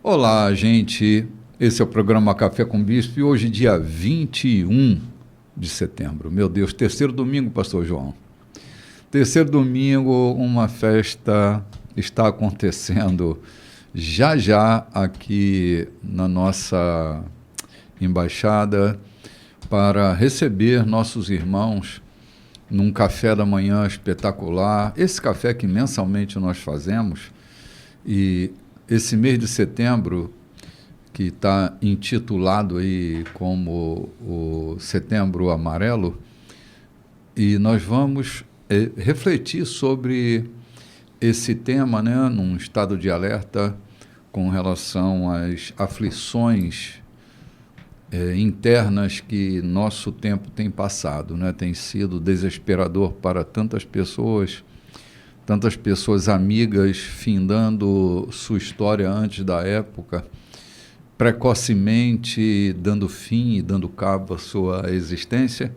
Olá, gente. Esse é o programa Café com Bispo e hoje, dia 21 de setembro. Meu Deus, terceiro domingo, Pastor João. Terceiro domingo, uma festa está acontecendo já aqui na nossa embaixada para receber nossos irmãos num café da manhã espetacular. Esse café que mensalmente nós fazemos, e esse mês de setembro, que está intitulado aí como o Setembro Amarelo, e nós vamos refletir sobre esse tema, né, num estado de alerta com relação às aflições internas que nosso tempo tem passado, né? Tem sido desesperador para tantas pessoas amigas findando sua história antes da época, precocemente dando fim e dando cabo à sua existência.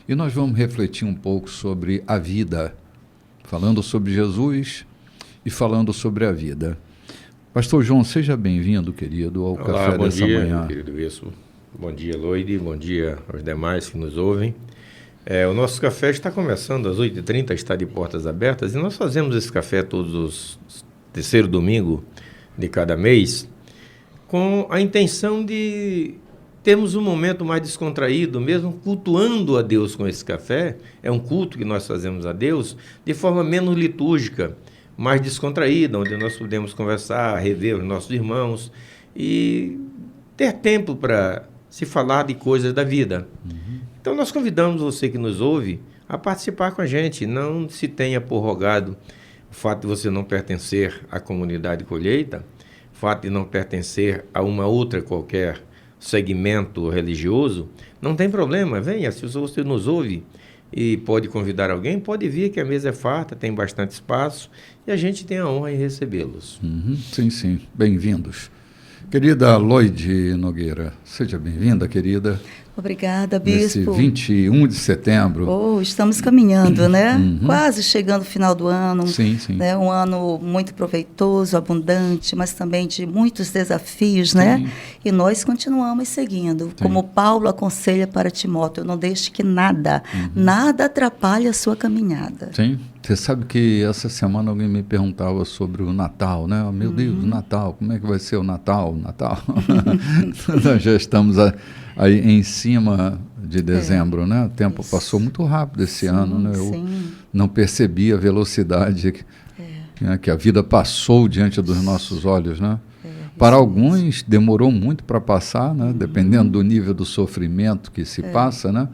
E nós vamos refletir um pouco sobre a vida, falando sobre Jesus e falando sobre a vida. Pastor João, seja bem-vindo, querido, ao café dessa manhã. Bom dia, querido bispo. Bom dia, Loide. Bom dia aos demais que nos ouvem. O nosso café está começando às 8h30, está de portas abertas, e nós fazemos esse café todos os terceiro domingo de cada mês, com a intenção de termos um momento mais descontraído, mesmo cultuando a Deus com esse café. É um culto que nós fazemos a Deus de forma menos litúrgica, mais descontraída, onde nós podemos conversar, rever os nossos irmãos e ter tempo para se falar de coisas da vida. Então nós convidamos você que nos ouve a participar com a gente. Não se tenha por rogado o fato de você não pertencer à comunidade Colheita, o fato de não pertencer a uma outra qualquer segmento religioso. Não tem problema, venha. Se você nos ouve e pode convidar alguém, pode vir, que a mesa é farta, tem bastante espaço e a gente tem a honra em recebê-los. Sim, bem-vindos. Querida Loide Nogueira, seja bem-vinda, querida. Obrigada, Bispo. Nesse 21 de setembro. Estamos caminhando, né? Quase chegando ao final do ano. Sim. Né? Um ano muito proveitoso, abundante, mas também de muitos desafios, né? E nós continuamos seguindo. Sim. Como Paulo aconselha para Timóteo, não deixe que nada atrapalhe a sua caminhada. Sim. Você sabe que essa semana alguém me perguntava sobre o Natal, né? Meu Deus, o Natal, como é que vai ser o Natal? Nós já estamos aí em cima de dezembro, né? O tempo passou muito rápido esse ano, né? Eu não percebi a velocidade que a vida passou diante dos nossos olhos, né? Para alguns demorou muito para passar, né? Dependendo do nível do sofrimento que se passa, né?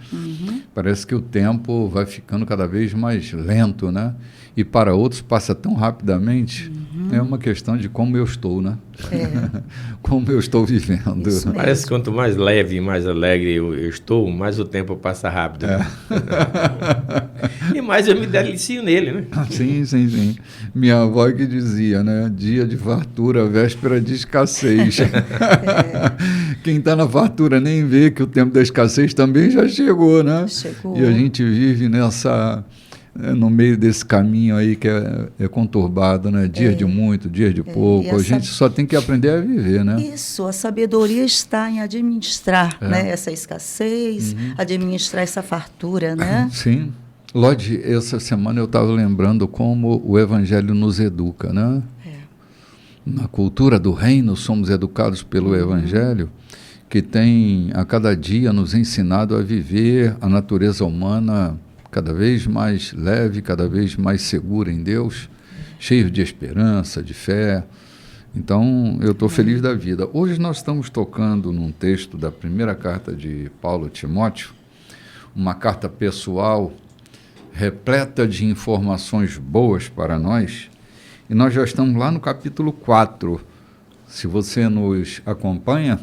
Parece que o tempo vai ficando cada vez mais lento, né? E para outros passa tão rapidamente. É uma questão de como eu estou, né? Como eu estou vivendo. Parece que quanto mais leve e mais alegre eu estou, mais o tempo passa rápido. E mais eu me delicio nele, né? Sim. Minha avó que dizia, né? Dia de fartura, véspera de escassez. Quem está na fartura nem vê que o tempo da escassez também já chegou, né? E a gente vive no meio desse caminho aí que é conturbado, né? Dias de muito, dias de pouco. A gente só tem que aprender a viver, né? Isso, a sabedoria está em administrar, né? Essa escassez, administrar essa fartura, né? Sim. Lodi, essa semana eu estava lembrando como o Evangelho nos educa, né? Na cultura do reino, somos educados pelo Evangelho, que tem a cada dia nos ensinado a viver a natureza humana cada vez mais leve, cada vez mais segura em Deus, cheio de esperança, de fé. Então, eu estou feliz da vida. Hoje nós estamos tocando num texto da primeira carta de Paulo a Timóteo, uma carta pessoal, repleta de informações boas para nós, e nós já estamos lá no capítulo 4. Se você nos acompanha,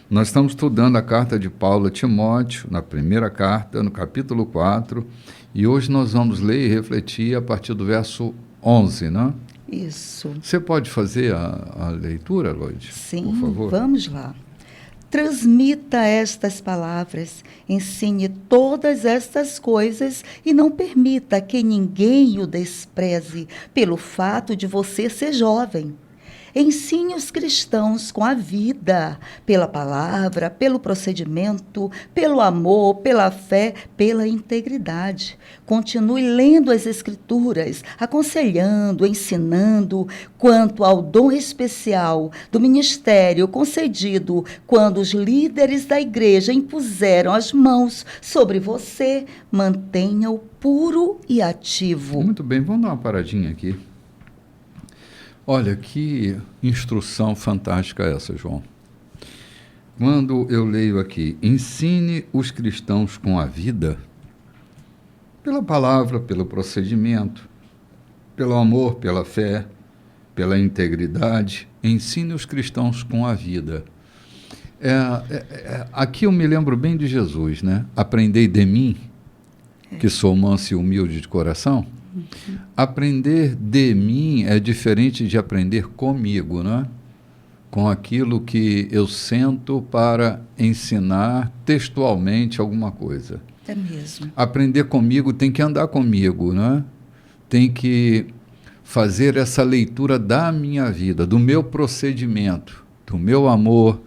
nós estamos estudando a carta de Paulo a Timóteo, na primeira carta, no capítulo 4, e hoje nós vamos ler e refletir a partir do verso 11, né? Isso. Você pode fazer a leitura, Loide? Sim, por favor. Vamos lá. Transmita estas palavras, ensine todas estas coisas e não permita que ninguém o despreze pelo fato de você ser jovem. ensine os cristãos com a vida, pela palavra, pelo procedimento, pelo amor, pela fé, pela integridade. Continue lendo as Escrituras, aconselhando, ensinando quanto ao dom especial do ministério concedido quando os líderes da igreja impuseram as mãos sobre você. Mantenha-o puro e ativo. Muito bem, vamos dar uma paradinha aqui. Olha, que instrução fantástica essa, João. Quando eu leio aqui, ensine os cristãos com a vida, pela palavra, pelo procedimento, pelo amor, pela fé, pela integridade, ensine os cristãos com a vida. Aqui eu me lembro bem de Jesus, né? Aprendei de mim, que sou manso e humilde de coração. Aprender de mim é diferente de aprender comigo, né? Com aquilo que eu sento para ensinar textualmente alguma coisa. É mesmo. Aprender comigo tem que andar comigo, né? Tem que fazer essa leitura da minha vida, do meu procedimento, do meu amor,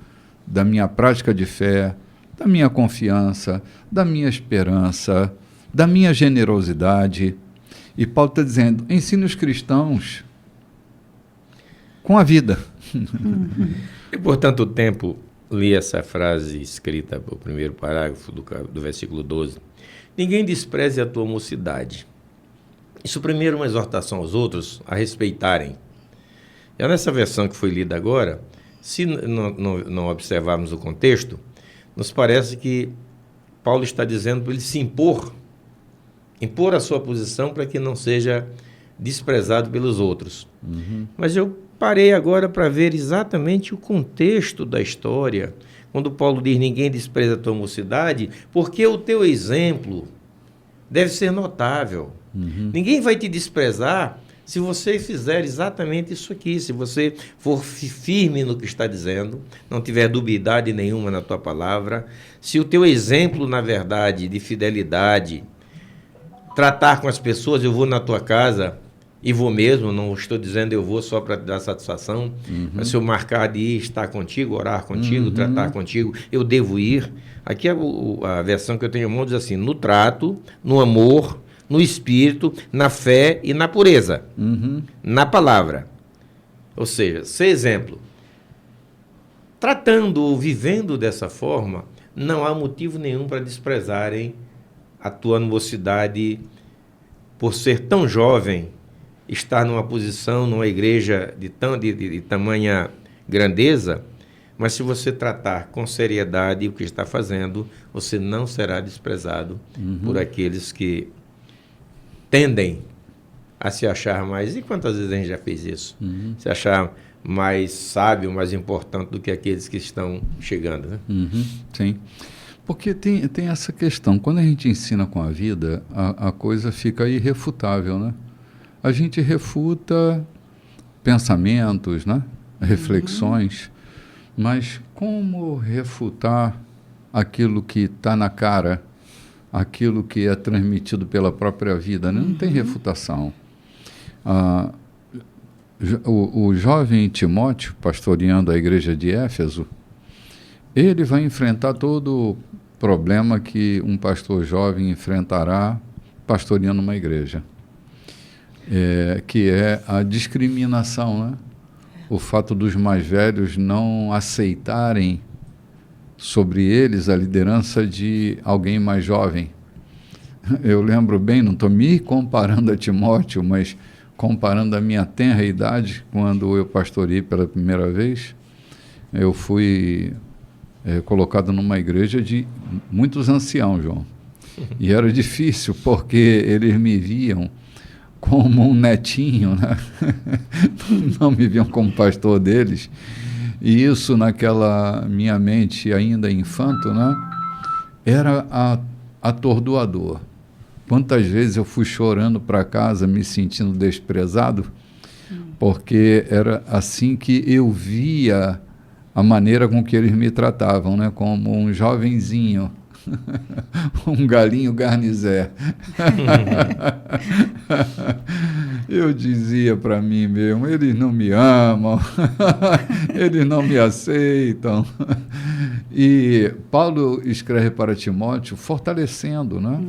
da minha prática de fé, da minha confiança, da minha esperança, da minha generosidade. E Paulo está dizendo, ensine os cristãos com a vida. E por tanto tempo li essa frase escrita, o primeiro parágrafo do versículo 12. Ninguém despreze a tua mocidade. Isso primeiro uma exortação aos outros a respeitarem. Já nessa versão que foi lida agora, se não observarmos o contexto, nos parece que Paulo está dizendo para ele se impor a sua posição para que não seja desprezado pelos outros. Mas eu parei agora para ver exatamente o contexto da história, quando Paulo diz, ninguém despreza a tua mocidade, porque o teu exemplo deve ser notável. Ninguém vai te desprezar se você fizer exatamente isso aqui, se você for firme no que está dizendo, não tiver dubiedade nenhuma na tua palavra, se o teu exemplo, na verdade, de fidelidade, tratar com as pessoas, eu vou na tua casa e vou mesmo, não estou dizendo eu vou só para te dar satisfação, mas se eu marcar de ir, estar contigo, orar contigo, tratar contigo, eu devo ir. Aqui a versão que eu tenho em mão diz assim, no trato, no amor, no espírito, na fé e na pureza, na palavra. Ou seja, ser exemplo. Tratando ou vivendo dessa forma, não há motivo nenhum para desprezarem a tua mocidade por ser tão jovem, estar numa posição, numa igreja de tamanha grandeza, mas se você tratar com seriedade o que está fazendo, você não será desprezado por aqueles que tendem a se achar mais, e quantas vezes a gente já fez isso? Se achar mais sábio, mais importante do que aqueles que estão chegando, né? Sim. Porque tem essa questão, quando a gente ensina com a vida, a coisa fica irrefutável, né? A gente refuta pensamentos, né? Reflexões, mas como refutar aquilo que está na cara, aquilo que é transmitido pela própria vida, né? Não tem refutação. O jovem Timóteo, pastoreando a igreja de Éfeso, ele vai enfrentar todo o problema que um pastor jovem enfrentará pastoreando uma igreja, que é a discriminação, né? O fato dos mais velhos não aceitarem sobre eles a liderança de alguém mais jovem. Eu lembro bem, não estou me comparando a Timóteo, mas comparando a minha tenra idade, quando eu pastoreei pela primeira vez, eu fui colocado numa igreja de muitos anciãos, João. E era difícil, porque eles me viam como um netinho, né? Não me viam como pastor deles. E isso, naquela minha mente ainda infanto, né? Era atordoador. Quantas vezes eu fui chorando para casa, me sentindo desprezado, porque era assim que eu via a maneira com que eles me tratavam, né? Como um jovenzinho, um galinho garnizé. Eu dizia para mim mesmo, eles não me amam, eles não me aceitam. E Paulo escreve para Timóteo fortalecendo, né?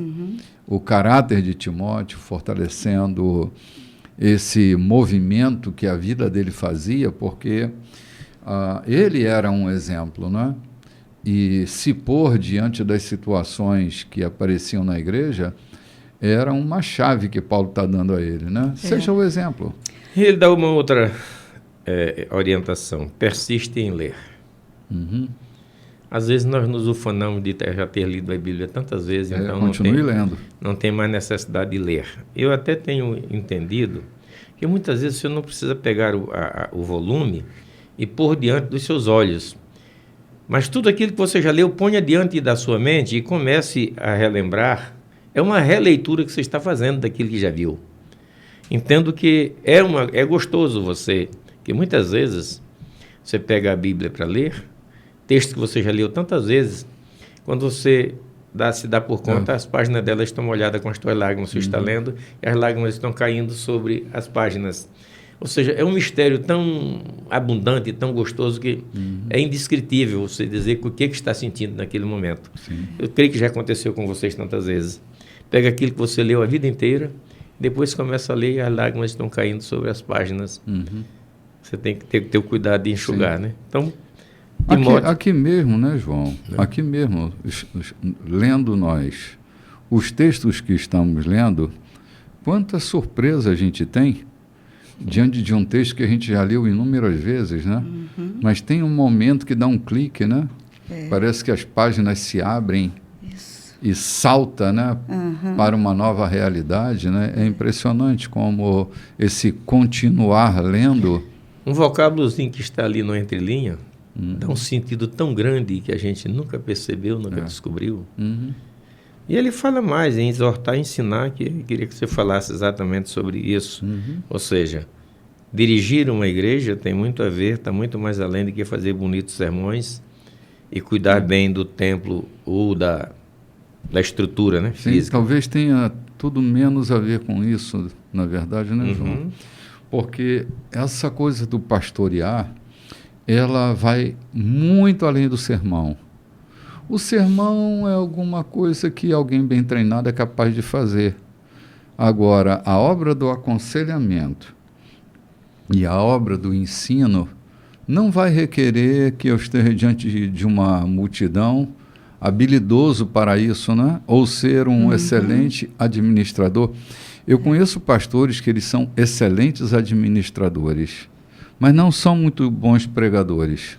O caráter de Timóteo, fortalecendo esse movimento que a vida dele fazia, porque ele era um exemplo, né? E se pôr diante das situações que apareciam na igreja era uma chave que Paulo está dando a ele, né? Seja o exemplo. Ele dá uma outra orientação: persiste em ler. Às vezes nós nos ufanamos de já ter lido a Bíblia tantas vezes, então continue lendo. Não tem mais necessidade de ler. Eu até tenho entendido que muitas vezes você não precisa pegar o volume e pôr diante dos seus olhos. Mas tudo aquilo que você já leu, ponha diante da sua mente e comece a relembrar. É uma releitura que você está fazendo daquilo que já viu. Entendo que é gostoso você, que muitas vezes você pega a Bíblia para ler, texto que você já leu tantas vezes, quando você se dá por conta, as páginas dela estão molhadas com as tuas lágrimas, você está lendo, e as lágrimas estão caindo sobre as páginas. Ou seja, é um mistério tão abundante, tão gostoso, que é indescritível você dizer o que está sentindo naquele momento. Sim. Eu creio que já aconteceu com vocês tantas vezes. Pega aquilo que você leu a vida inteira, depois começa a ler e as lágrimas estão caindo sobre as páginas. Você tem que ter o cuidado de enxugar, né? Então, aqui mesmo, né, João? Aqui mesmo, lendo nós os textos que estamos lendo, quanta surpresa a gente tem diante de um texto que a gente já leu inúmeras vezes, né? Mas tem um momento que dá um clique, né? Parece que as páginas se abrem e salta, né, para uma nova realidade, né? É impressionante como esse continuar lendo. Um vocábulozinho que está ali no entrelinha dá um sentido tão grande que a gente nunca percebeu, nunca descobriu. E ele fala mais em exortar, ensinar, que eu queria que você falasse exatamente sobre isso. Ou seja, dirigir uma igreja tem muito a ver, está muito mais além do que fazer bonitos sermões e cuidar bem do templo ou da estrutura, né, física. Sim, talvez tenha tudo menos a ver com isso, na verdade, né, João? Porque essa coisa do pastorear, ela vai muito além do sermão. O sermão é alguma coisa que alguém bem treinado é capaz de fazer. Agora, a obra do aconselhamento e a obra do ensino não vai requerer que eu esteja diante de uma multidão, habilidoso para isso, né? Ou ser um excelente administrador. Eu conheço pastores que eles são excelentes administradores, mas não são muito bons pregadores.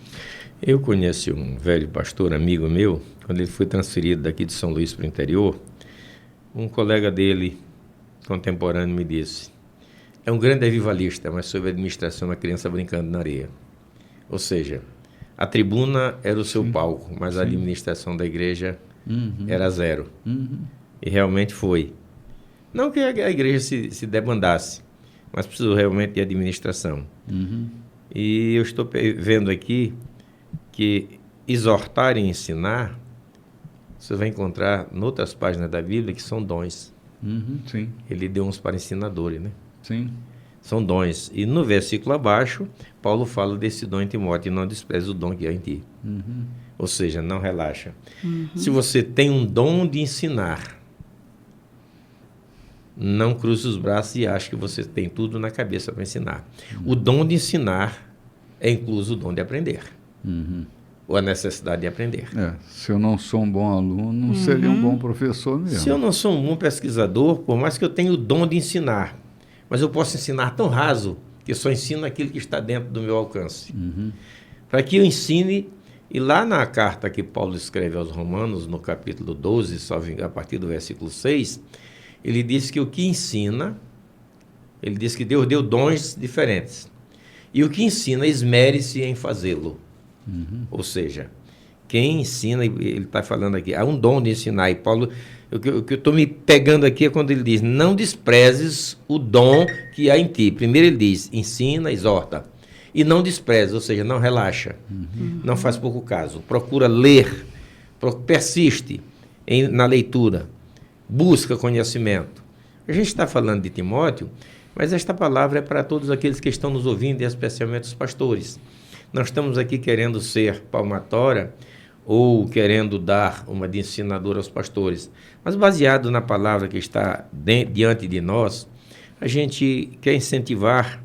Eu conheci um velho pastor, amigo meu, quando ele foi transferido daqui de São Luís para o interior, um colega dele, contemporâneo, me disse: é um grande avivalista, mas sobre a administração, uma criança brincando na areia. Ou seja, a tribuna era o seu palco, mas a administração da igreja era zero. E realmente foi. Não que a igreja se debandasse, mas precisou realmente de administração. E eu estou vendo aqui que exortar e ensinar, você vai encontrar em outras páginas da Bíblia que são dons. Sim. Ele deu uns para ensinadores, né? Sim. São dons. E no versículo abaixo, Paulo fala desse dom em Timóteo: não despreze o dom que há em ti. Ou seja, não relaxa. Se você tem um dom de ensinar, não cruze os braços e ache que você tem tudo na cabeça para ensinar. O dom de ensinar é incluso o dom de aprender. Ou a necessidade de aprender. Se eu não sou um bom aluno, não seria um bom professor mesmo. Se eu não sou um bom pesquisador, por mais que eu tenha o dom de ensinar, mas eu posso ensinar tão raso que eu só ensino aquilo que está dentro do meu alcance. Para que eu ensine, e lá na carta que Paulo escreve aos Romanos, no capítulo 12, a partir do versículo 6, ele diz que o que ensina, ele diz que Deus deu dons diferentes. E o que ensina, esmere-se em fazê-lo. Ou seja, quem ensina, ele está falando aqui, há um dom de ensinar. E Paulo, o que eu estou me pegando aqui é quando ele diz: não desprezes o dom que há em ti. Primeiro ele diz: ensina, exorta. E não despreze, ou seja, não relaxa. Não faz pouco caso. Procura ler, persiste na leitura, busca conhecimento. A gente está falando de Timóteo, Mas esta palavra é para todos aqueles que estão nos ouvindo, e especialmente os pastores. Nós estamos aqui querendo ser palmatória ou querendo dar uma de ensinadora aos pastores. Mas baseado na palavra que está diante de nós, a gente quer incentivar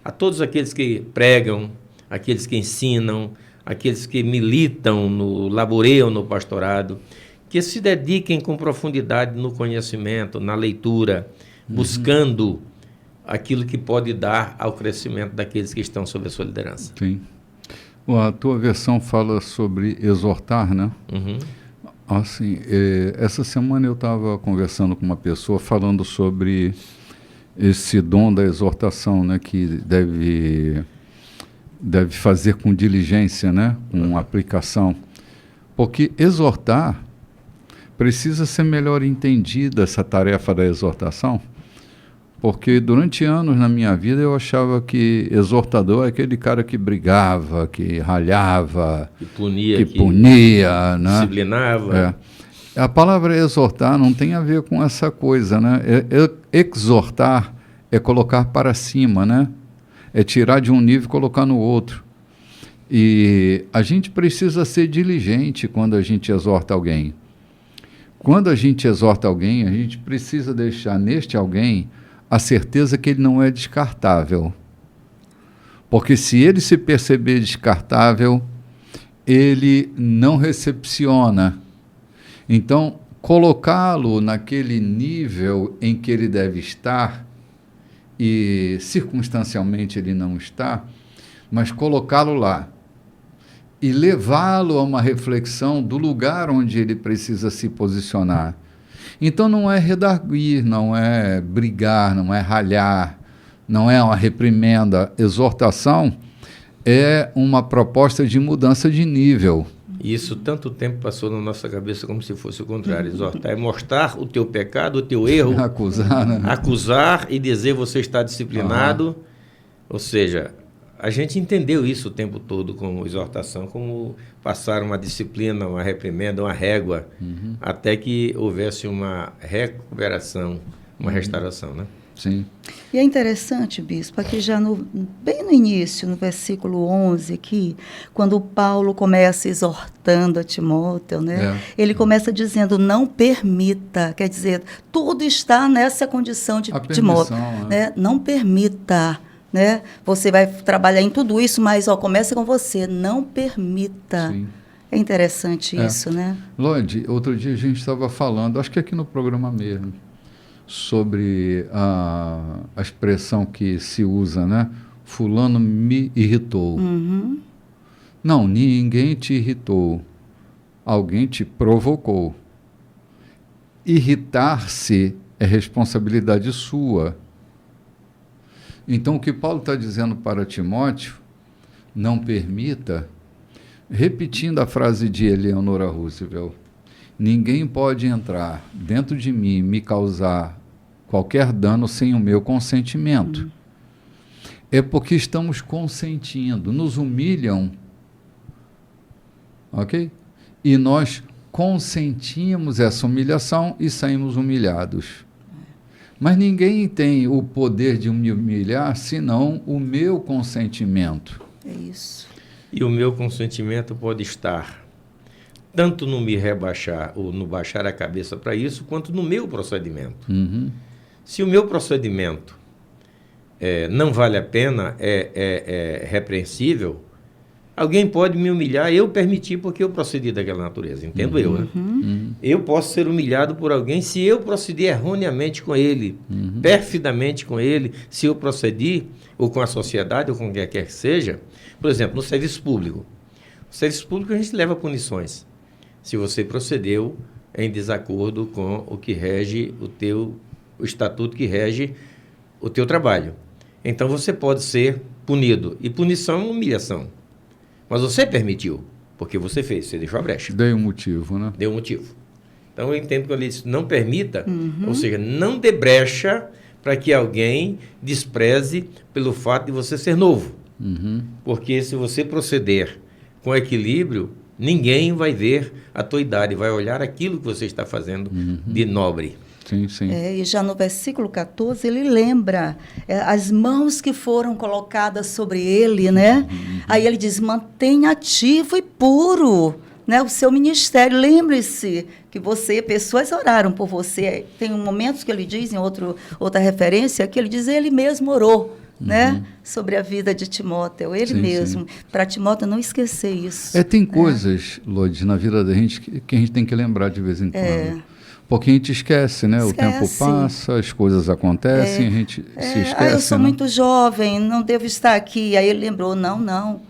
a todos aqueles que pregam, aqueles que ensinam, aqueles que militam, laboreiam no pastorado, que se dediquem com profundidade no conhecimento, na leitura, buscando aquilo que pode dar ao crescimento daqueles que estão sob a sua liderança. Sim. A tua versão fala sobre exortar, né? Uhum. Assim, essa semana eu estava conversando com uma pessoa falando sobre esse dom da exortação, né? Que deve fazer com diligência, né? Com aplicação. Porque exortar precisa ser melhor entendida, essa tarefa da exortação. Porque durante anos na minha vida eu achava que exortador é aquele cara que brigava, que ralhava, que punia, né? Disciplinava. A palavra exortar não tem a ver com essa coisa, né? Exortar é colocar para cima, né? É tirar de um nível e colocar no outro. E a gente precisa ser diligente quando a gente exorta alguém. Quando a gente exorta alguém, a gente precisa deixar neste alguém a certeza que ele não é descartável. Porque se ele se perceber descartável, ele não recepciona. Então, colocá-lo naquele nível em que ele deve estar, e circunstancialmente ele não está, mas colocá-lo lá e levá-lo a uma reflexão do lugar onde ele precisa se posicionar. Então não é redarguir, não é brigar, não é ralhar, não é uma reprimenda. Exortação é uma proposta de mudança de nível. Isso tanto tempo passou na nossa cabeça como se fosse o contrário. Exortar é mostrar o teu pecado, o teu erro. Acusar, né? Acusar e dizer você está disciplinado. Ou seja, a gente entendeu isso o tempo todo como exortação, como passar uma disciplina, uma reprimenda, uma régua, até que houvesse uma recuperação, uma restauração, né? Sim. E é interessante, bispo, aqui já bem no início, no versículo 11 aqui, quando Paulo começa exortando a Timóteo, né? Ele começa dizendo, não permita, quer dizer, tudo está nessa condição de Timóteo, né? Não permita, né? Você vai trabalhar em tudo isso, mas começa com você, não permita. Sim. É interessante isso, né? Lloyd, outro dia a gente estava falando, acho que aqui no programa mesmo, sobre a expressão que se usa, né? Fulano me irritou. Não, ninguém te irritou. Alguém te provocou. Irritar-se é responsabilidade sua. Então, o que Paulo está dizendo para Timóteo, não permita, repetindo a frase de Eleanor Roosevelt, ninguém pode entrar dentro de mim e me causar qualquer dano sem o meu consentimento. É porque estamos consentindo, nos humilham, ok? E nós consentimos essa humilhação e saímos humilhados. Mas ninguém tem o poder de me humilhar senão o meu consentimento. É isso. E o meu consentimento pode estar tanto no me rebaixar ou no baixar a cabeça para isso, quanto no meu procedimento. Se o meu procedimento não vale a pena, é repreensível, alguém pode me humilhar, eu permitir porque eu procedi daquela natureza, entendo eu, né? Eu posso ser humilhado por alguém se eu proceder erroneamente com ele, perfidamente com ele, se eu procedi, ou com a sociedade, ou com quem quer que seja. Por exemplo, no serviço público. No serviço público a gente leva punições. Se você procedeu em desacordo com o que rege o estatuto que rege o teu trabalho. Então você pode ser punido. E punição é uma humilhação. Mas você permitiu, porque você fez, você deixou a brecha. Deu um motivo, né? Deu um motivo. Então eu entendo que ele disse, não permita, ou seja, não dê brecha para que alguém despreze pelo fato de você ser novo. Porque se você proceder com equilíbrio, ninguém vai ver a tua idade, vai olhar aquilo que você está fazendo de nobre. Sim, sim. E já no versículo 14, ele lembra as mãos que foram colocadas sobre ele, né? Aí ele diz, mantenha ativo e puro, né, o seu ministério. Lembre-se que pessoas oraram por você. Tem momentos que ele diz, em outra referência, que ele diz, ele mesmo orou, né, sobre a vida de Timóteo, ele mesmo, para Timóteo não esquecer isso. Tem coisas, Loide, na vida da gente que a gente tem que lembrar de vez em quando. Porque a gente esquece, né? O tempo passa, as coisas acontecem, a gente se esquece. Eu sou muito jovem, não devo estar aqui. Aí ele lembrou, não.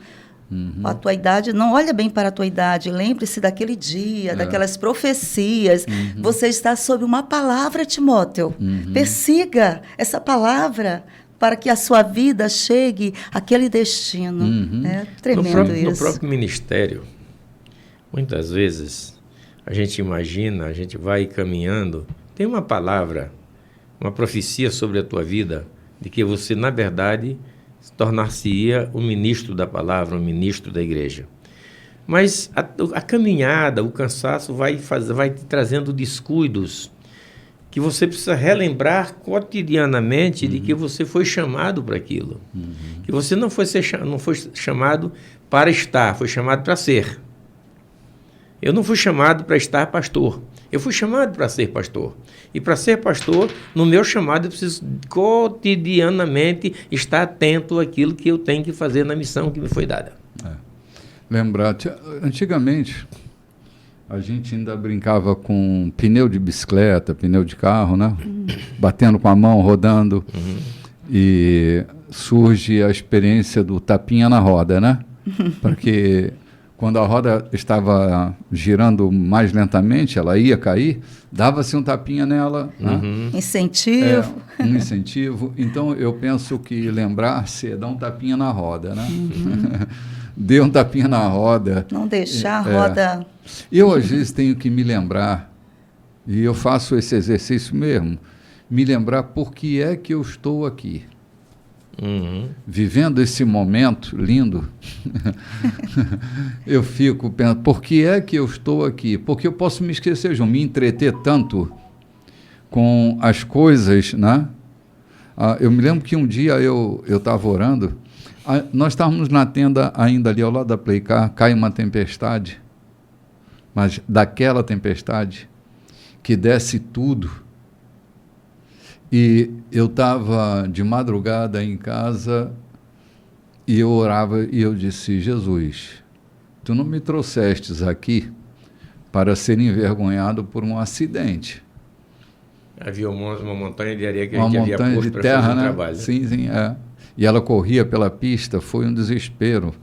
A tua idade, não olha bem para a tua idade, lembre-se daquele dia, daquelas profecias. Você está sob uma palavra, Timóteo. Persiga essa palavra para que a sua vida chegue àquele destino. É tremendo isso. No próprio ministério, muitas vezes, a gente imagina, a gente vai caminhando, tem uma palavra, uma profecia sobre a tua vida, de que você, na verdade, tornar-se-ia um ministro da palavra, um ministro da igreja. Mas a caminhada, o cansaço vai te trazendo descuidos que você precisa relembrar cotidianamente de que você foi chamado para aquilo. Que você não foi chamado para estar, foi chamado para ser. Eu não fui chamado para estar pastor. Eu fui chamado para ser pastor. E para ser pastor, no meu chamado, eu preciso cotidianamente estar atento àquilo que eu tenho que fazer na missão que me foi dada. Lembrar, antigamente, a gente ainda brincava com pneu de bicicleta, pneu de carro, né? Batendo com a mão, rodando. E surge a experiência do tapinha na roda, né? Porque quando a roda estava girando mais lentamente, ela ia cair, dava-se um tapinha nela. Né? Incentivo. Um incentivo. Então, eu penso que lembrar-se é dar um tapinha na roda. Né? Dê um tapinha na roda. Não deixar a roda... Eu, às vezes, tenho que me lembrar, e eu faço esse exercício mesmo, me lembrar por que é que eu estou aqui. Vivendo esse momento lindo, eu fico pensando, por que é que eu estou aqui? Porque eu posso me esquecer, João, me entreter tanto com as coisas, né? Eu me lembro que um dia eu estava orando, nós estávamos na tenda ainda ali ao lado da Playcar, cai uma tempestade, mas daquela tempestade que desce tudo. E eu estava de madrugada em casa e eu orava e eu disse, Jesus, tu não me trouxestes aqui para ser envergonhado por um acidente. Havia uma montanha de areia que a gente havia posto para fazer um trabalho. Sim, E ela corria pela pista, foi um desespero.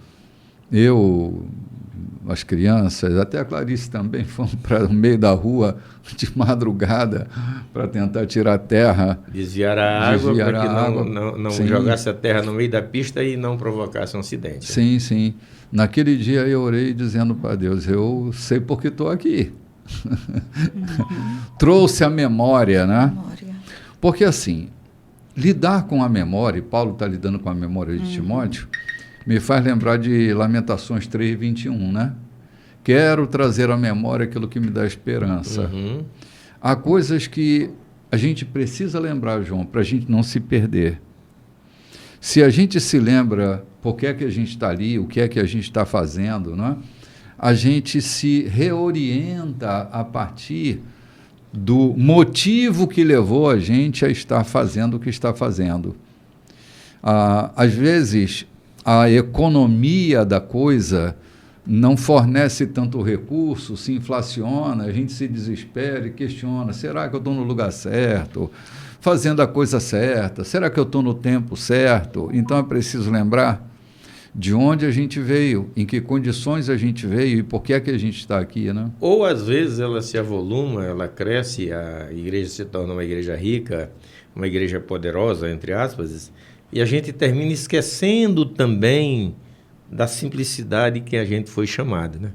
As crianças, até a Clarice também, foram para o meio da rua de madrugada para tentar tirar a terra. Desviar a água para que não jogasse a terra no meio da pista e não provocasse um acidente. Sim. Naquele dia eu orei dizendo para Deus, eu sei porque estou aqui. Trouxe a memória, né? Porque assim, lidar com a memória, e Paulo está lidando com a memória de Timóteo, me faz lembrar de Lamentações 3:21, né? Quero trazer à memória aquilo que me dá esperança. Há coisas que a gente precisa lembrar, João, para a gente não se perder. Se a gente se lembra por que é que a gente está ali, o que é que a gente está fazendo, né? A gente se reorienta a partir do motivo que levou a gente a estar fazendo o que está fazendo. Às vezes, a economia da coisa não fornece tanto recurso, se inflaciona, a gente se desespera e questiona, será que eu estou no lugar certo? Fazendo a coisa certa? Será que eu estou no tempo certo? Então é preciso lembrar de onde a gente veio, em que condições a gente veio e por que é que a gente está aqui, né? Ou às vezes ela se avoluma, ela cresce, a igreja se torna uma igreja rica, uma igreja poderosa, entre aspas, e a gente termina esquecendo também da simplicidade que a gente foi chamado, né?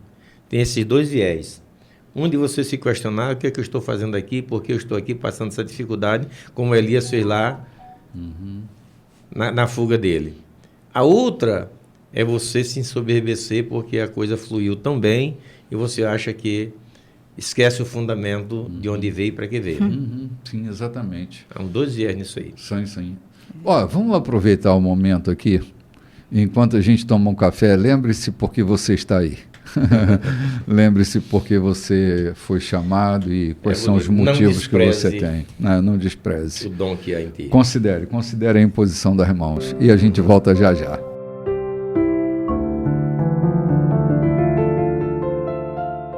Tem esses dois viés. Um de você se questionar o que é que eu estou fazendo aqui, por que eu estou aqui passando essa dificuldade, como Elias fez lá na fuga dele. A outra é você se ensoberbecer porque a coisa fluiu tão bem e você acha que esquece o fundamento de onde veio e para que veio. Sim, exatamente. Há 12 dias nisso aí. Sim. Ó, vamos aproveitar o momento aqui, enquanto a gente toma um café, lembre-se por que você está aí. Lembre-se por que você foi chamado e quais são os motivos que você tem. Não despreze o dom que há em ti. Considere a imposição das mãos. E a gente volta já já.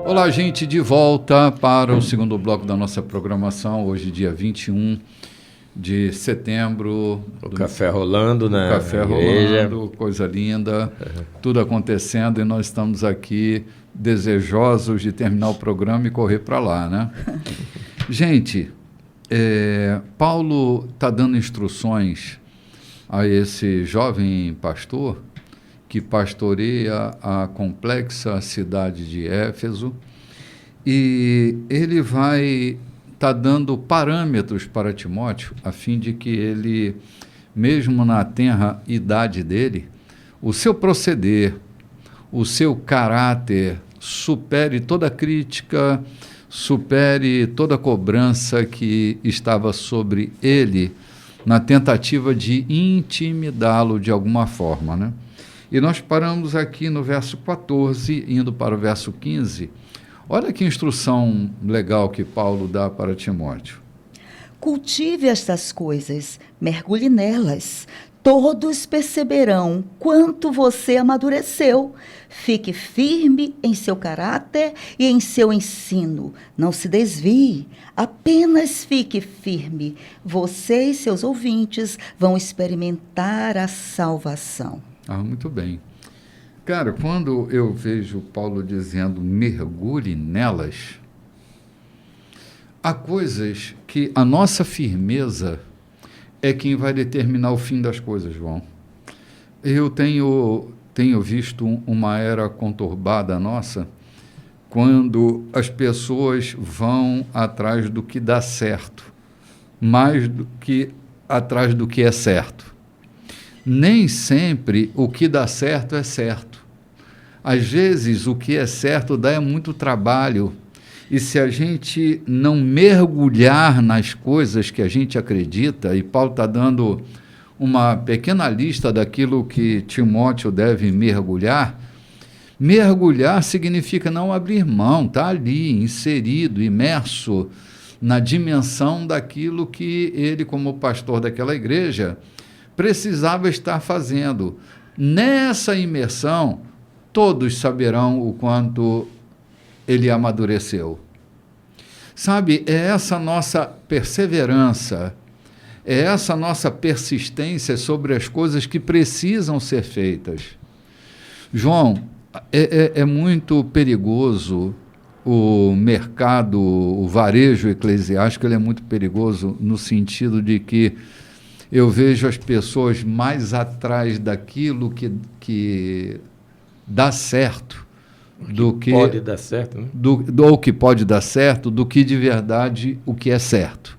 Olá, gente, de volta para o segundo bloco da nossa programação, hoje dia 21 de setembro. O café rolando, né? Café rolando, coisa linda, tudo acontecendo e nós estamos aqui desejosos de terminar o programa e correr para lá, né? Gente, Paulo está dando instruções a esse jovem pastor que pastoreia a complexa cidade de Éfeso, e ele vai estar dando parâmetros para Timóteo, a fim de que ele, mesmo na tenra idade dele, o seu proceder, o seu caráter supere toda crítica, supere toda cobrança que estava sobre ele na tentativa de intimidá-lo de alguma forma, né? E nós paramos aqui no verso 14, indo para o verso 15. Olha que instrução legal que Paulo dá para Timóteo. Cultive estas coisas, mergulhe nelas. Todos perceberão quanto você amadureceu. Fique firme em seu caráter e em seu ensino. Não se desvie, apenas fique firme. Você e seus ouvintes vão experimentar a salvação. Muito bem. Cara, quando eu vejo Paulo dizendo mergulhe nelas, há coisas que a nossa firmeza é quem vai determinar o fim das coisas, João. Eu tenho visto uma era conturbada nossa, quando as pessoas vão atrás do que dá certo, mais do que atrás do que é certo. Nem sempre o que dá certo é certo. Às vezes, o que é certo dá muito trabalho. E se a gente não mergulhar nas coisas que a gente acredita, e Paulo está dando uma pequena lista daquilo que Timóteo deve mergulhar, mergulhar significa não abrir mão, está ali, inserido, imerso na dimensão daquilo que ele, como pastor daquela igreja, precisava estar fazendo. Nessa imersão, todos saberão o quanto ele amadureceu. Sabe, é essa nossa perseverança, é essa nossa persistência sobre as coisas que precisam ser feitas. João, é muito perigoso o mercado, o varejo eclesiástico, ele é muito perigoso no sentido de que eu vejo as pessoas mais atrás daquilo que dá certo do que pode dar certo, né? do que pode dar certo, do que de verdade o que é certo.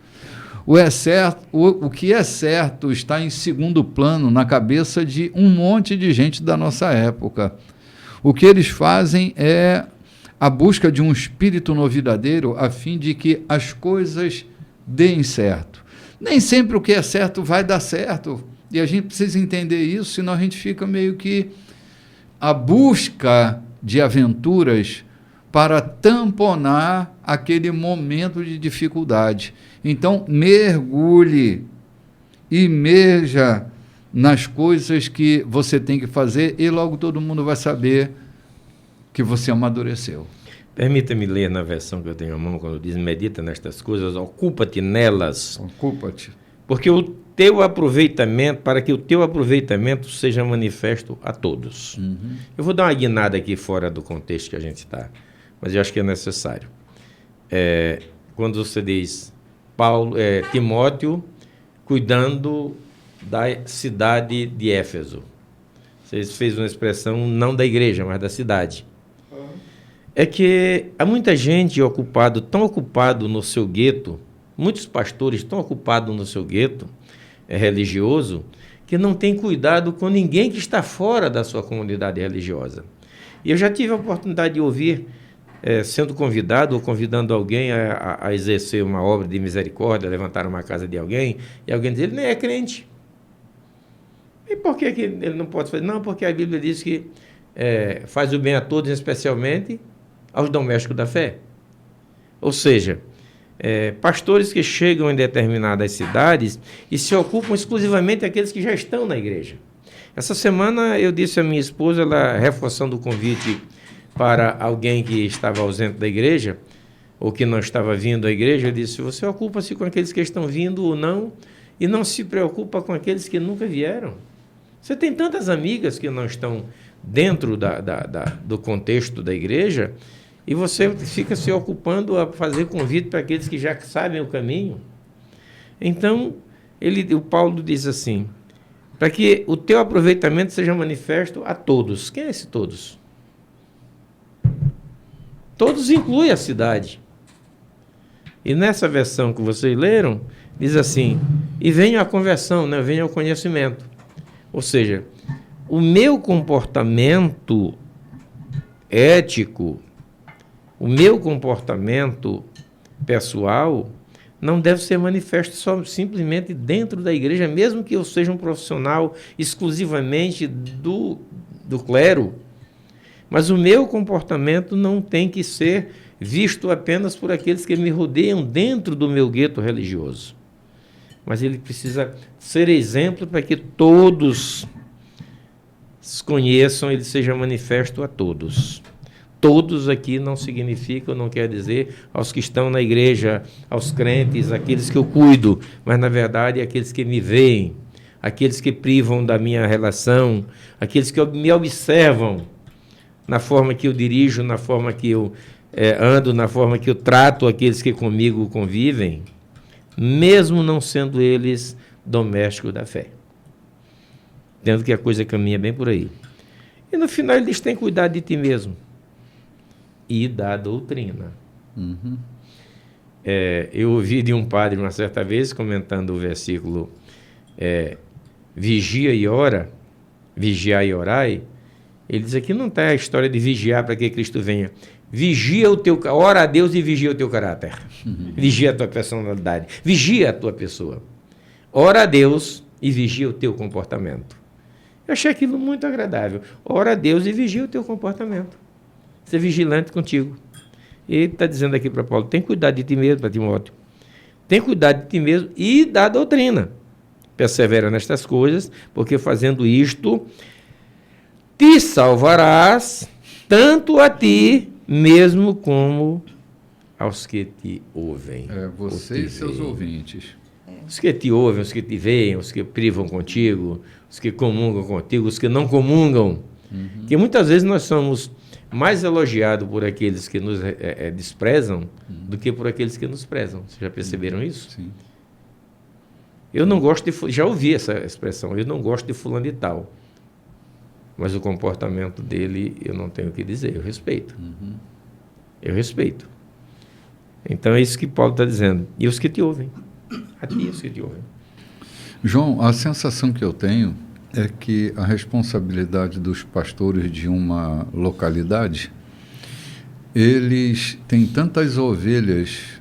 O que é certo está em segundo plano na cabeça de um monte de gente da nossa época. O que eles fazem é a busca de um espírito novidadeiro a fim de que as coisas deem certo. Nem sempre o que é certo vai dar certo, e a gente precisa entender isso, senão a gente fica meio que à busca de aventuras para tamponar aquele momento de dificuldade. Então, mergulhe, imerja nas coisas que você tem que fazer e logo todo mundo vai saber que você amadureceu. Permita-me ler na versão que eu tenho à mão, quando diz, medita nestas coisas, ocupa-te nelas. Ocupa-te. Porque o teu aproveitamento, para que o teu aproveitamento seja manifesto a todos. Eu vou dar uma guinada aqui fora do contexto que a gente está, mas eu acho que é necessário. Quando você diz, Timóteo cuidando da cidade de Éfeso. Você fez uma expressão não da igreja, mas da cidade. É que há muita gente tão ocupado no seu gueto, muitos pastores tão ocupados no seu gueto religioso, que não tem cuidado com ninguém que está fora da sua comunidade religiosa. E eu já tive a oportunidade de ouvir sendo convidado ou convidando alguém a exercer uma obra de misericórdia, levantar uma casa de alguém, e alguém diz, ele nem é crente. E por que ele não pode fazer? Não, porque a Bíblia diz que faz o bem a todos, especialmente aos domésticos da fé. Ou seja, pastores que chegam em determinadas cidades e se ocupam exclusivamente daqueles que já estão na igreja. Essa semana eu disse à minha esposa, ela reforçando o convite para alguém que estava ausente da igreja, ou que não estava vindo à igreja, eu disse, você ocupa-se com aqueles que estão vindo ou não, e não se preocupa com aqueles que nunca vieram. Você tem tantas amigas que não estão dentro do contexto da igreja, e você fica se ocupando a fazer convite para aqueles que já sabem o caminho. Então, o Paulo diz assim, para que o teu aproveitamento seja manifesto a todos. Quem é esse todos? Todos inclui a cidade. E nessa versão que vocês leram, diz assim, e venha a conversão, né? Venha ao conhecimento. Ou seja, o meu comportamento ético, o meu comportamento pessoal não deve ser manifesto só simplesmente dentro da igreja, mesmo que eu seja um profissional exclusivamente do clero. Mas o meu comportamento não tem que ser visto apenas por aqueles que me rodeiam dentro do meu gueto religioso. Mas ele precisa ser exemplo para que todos conheçam, ele seja manifesto a todos. Todos aqui não significa, não quer dizer aos que estão na igreja, aos crentes, aqueles que eu cuido, mas na verdade aqueles que me veem, aqueles que privam da minha relação, aqueles que me observam na forma que eu dirijo, na forma que eu ando, na forma que eu trato aqueles que comigo convivem, mesmo não sendo eles domésticos da fé. Entendo que a coisa caminha bem por aí. E no final ele diz, tem cuidado de ti mesmo e da doutrina. Uhum. Eu ouvi de um padre uma certa vez, comentando o versículo vigia e ora, vigiai e orai, ele diz aqui não está a história de vigiar para que Cristo venha. Vigia ora a Deus e vigia o teu caráter. Uhum. Vigia a tua personalidade. Vigia a tua pessoa. Ora a Deus e vigia o teu comportamento. Eu achei aquilo muito agradável. Ora a Deus e vigia o teu comportamento. Ser vigilante contigo. E ele está dizendo aqui para Paulo, tem cuidado de ti mesmo, para Timóteo. Tem cuidado de ti mesmo e da doutrina. Persevera nestas coisas, porque fazendo isto, te salvarás, tanto a ti, mesmo como aos que te ouvem. Você e seus ouvintes. Os que te ouvem, os que te veem, os que privam contigo, os que comungam contigo, os que não comungam. Uhum. Que muitas vezes nós somos mais elogiados por aqueles que nos desprezam do que por aqueles que nos prezam. Vocês já perceberam isso? Sim. Eu não gosto de... Já ouvi essa expressão. Eu não gosto de fulano de tal. Mas o comportamento dele, eu não tenho o que dizer. Eu respeito. Uhum. Eu respeito. Então, é isso que Paulo está dizendo. E os que te ouvem. A ti, os que te ouvem. João, a sensação que eu tenho é que a responsabilidade dos pastores de uma localidade, eles têm tantas ovelhas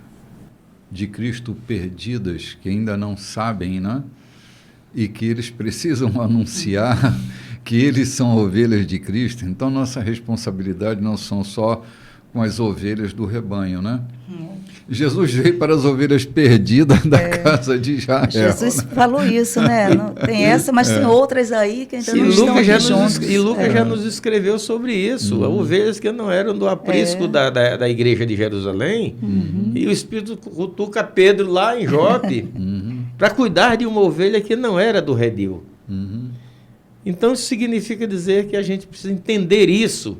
de Cristo perdidas que ainda não sabem, né? E que eles precisam anunciar que eles são ovelhas de Cristo. Então, nossa responsabilidade não são só com as ovelhas do rebanho, né? Jesus veio para as ovelhas perdidas da casa de Israel. Jesus falou isso, né? Não, tem essa, mas tem outras aí que ainda não estão aqui juntos. E Lucas já nos escreveu sobre isso. Ovelhas que não eram do aprisco da igreja de Jerusalém. E o Espírito cutuca Pedro lá em Jope para cuidar de uma ovelha que não era do redil. Então, isso significa dizer que a gente precisa entender isso.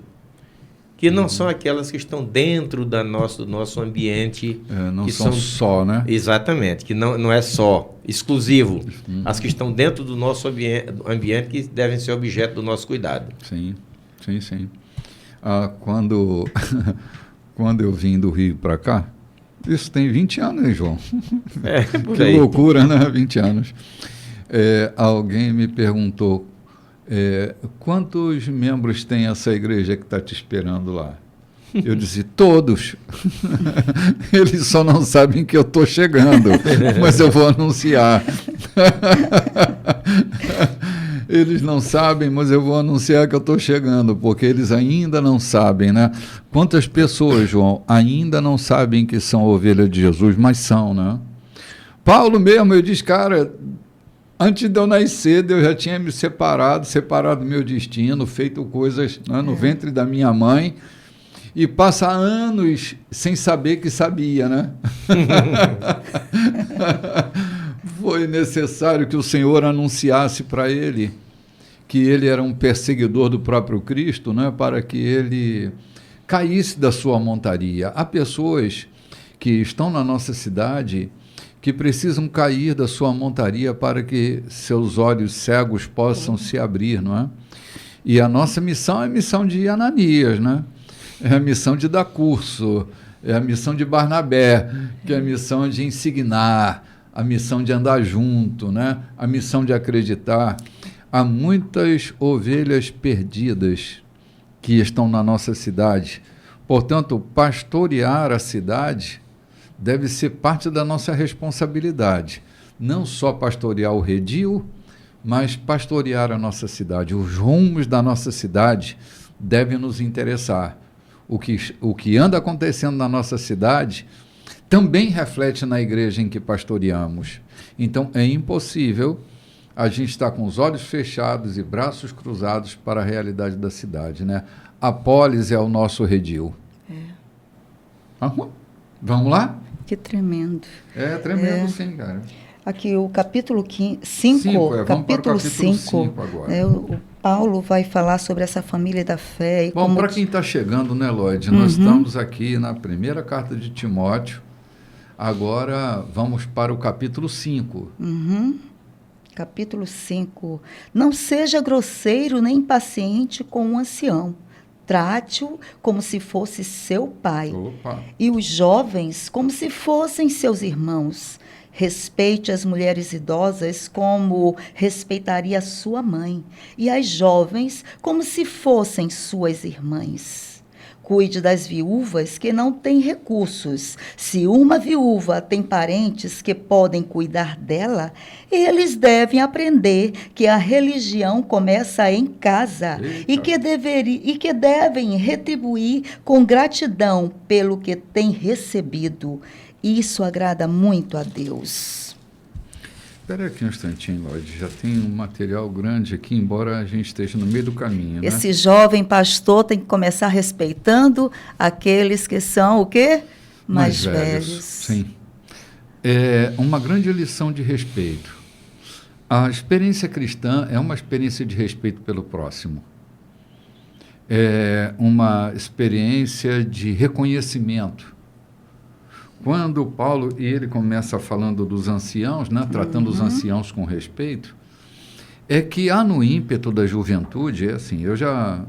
Que não são aquelas que estão dentro do nosso ambiente. Não que são só, né? Exatamente, que não é só, exclusivo. As que estão dentro do nosso ambiente que devem ser objeto do nosso cuidado. Sim. Quando eu vim do Rio para cá, isso tem 20 anos, hein, João? Por que aí. Loucura, né? 20 anos. Alguém me perguntou, quantos membros tem essa igreja que está te esperando lá? Eu disse, todos. Eles só não sabem que eu estou chegando, mas eu vou anunciar. Eles não sabem, mas eu vou anunciar que eu estou chegando, porque eles ainda não sabem, né? Quantas pessoas, João, ainda não sabem que são ovelhas de Jesus, mas são, né? Paulo mesmo, eu disse, cara, antes de eu nascer, Deus já tinha me separado do meu destino, feito coisas, né, no ventre da minha mãe, e passa anos sem saber que sabia, né? Foi necessário que o Senhor anunciasse para ele que ele era um perseguidor do próprio Cristo, né, para que ele caísse da sua montaria. Há pessoas que estão na nossa cidade que precisam cair da sua montaria para que seus olhos cegos possam se abrir, não é? E a nossa missão é a missão de Ananias, né? É a missão de dar curso, é a missão de Barnabé, que é a missão de ensignar, a missão de andar junto, né? A missão de acreditar. Há muitas ovelhas perdidas que estão na nossa cidade. Portanto, pastorear a cidade deve ser parte da nossa responsabilidade. Não só pastorear o redil, mas pastorear a nossa cidade. Os rumos da nossa cidade devem nos interessar. O que anda acontecendo na nossa cidade também reflete na igreja em que pastoreamos. Então, é impossível a gente estar com os olhos fechados e braços cruzados para a realidade da cidade, né? A polis é o nosso redil. Vamos lá? Que tremendo. É tremendo, sim, cara. Aqui o capítulo 5, capítulo 5 agora. O Paulo vai falar sobre essa família da fé. Bom, para quem está chegando, né, Lloyd? Nós estamos aqui na primeira carta de Timóteo. Agora vamos para o capítulo 5. Capítulo 5. Não seja grosseiro nem impaciente com o ancião. Trate-o como se fosse seu pai. Opa. E os jovens como se fossem seus irmãos. Respeite as mulheres idosas como respeitaria sua mãe, e as jovens como se fossem suas irmãs. Cuide das viúvas que não têm recursos. Se uma viúva tem parentes que podem cuidar dela, eles devem aprender que a religião começa em casa e que devem retribuir com gratidão pelo que têm recebido. Isso agrada muito a Deus. Espera aqui um instantinho, Lloyd. Já tem um material grande aqui, embora a gente esteja no meio do caminho, né? Esse jovem pastor tem que começar respeitando aqueles que são o quê? Mais velhos. Sim. É uma grande lição de respeito. A experiência cristã é uma experiência de respeito pelo próximo. É uma experiência de reconhecimento. Quando Paulo, e ele começa falando dos anciãos, né, tratando os anciãos com respeito, é que há no ímpeto da juventude, assim, eu já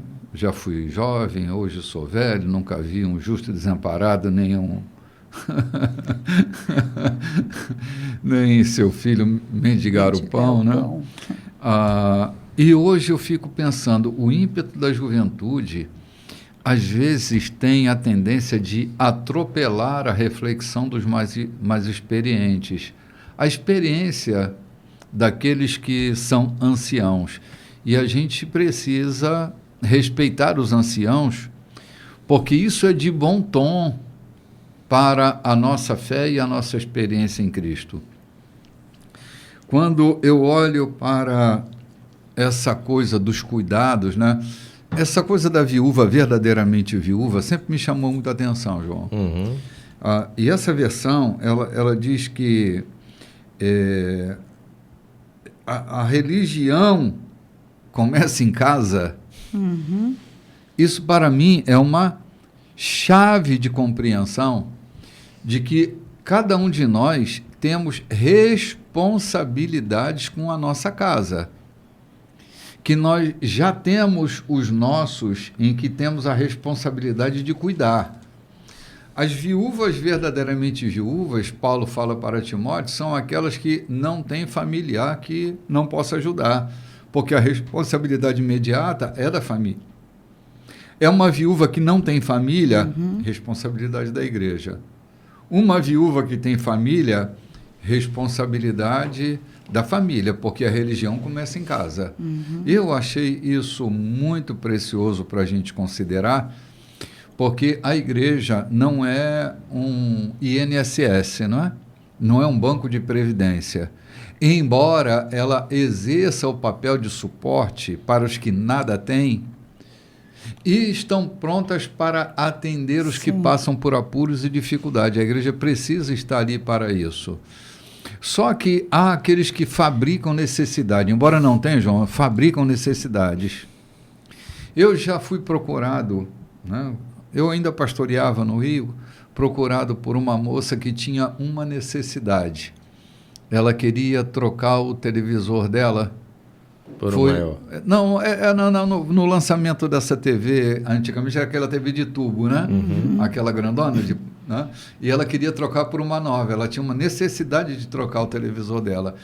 fui jovem, hoje sou velho, nunca vi um justo desamparado, nem seu filho mendigar o pão, né? E hoje eu fico pensando, o ímpeto da juventude às vezes tem a tendência de atropelar a reflexão dos mais experientes, a experiência daqueles que são anciãos. E a gente precisa respeitar os anciãos, porque isso é de bom tom para a nossa fé e a nossa experiência em Cristo. Quando eu olho para essa coisa dos cuidados, né? Essa coisa da viúva, verdadeiramente viúva, sempre me chamou muita atenção, João. E essa versão, ela diz que a religião começa em casa. Isso, para mim, é uma chave de compreensão de que cada um de nós temos responsabilidades com a nossa casa. Que nós já temos os nossos em que temos a responsabilidade de cuidar. As viúvas, verdadeiramente viúvas, Paulo fala para Timóteo, são aquelas que não têm familiar que não possa ajudar, porque a responsabilidade imediata é da família. É uma viúva que não tem família, responsabilidade da igreja. Uma viúva que tem família, responsabilidade da família, porque a religião começa em casa. Eu achei isso muito precioso para a gente considerar, porque a igreja não é um INSS, não é? Não é um banco de previdência. Embora ela exerça o papel de suporte para os que nada têm, e estão prontas para atender os que passam por apuros e dificuldade. A igreja precisa estar ali para isso. Só que há aqueles que fabricam necessidade, embora não tenham, João, fabricam necessidades. Eu já fui procurado, né? Eu ainda pastoreava no Rio, procurado por uma moça que tinha uma necessidade. Ela queria trocar o televisor dela. Por um maior. Não, no lançamento dessa TV, antigamente era aquela TV de tubo, né? Aquela grandona, né? E ela queria trocar por uma nova. Ela tinha uma necessidade de trocar o televisor dela.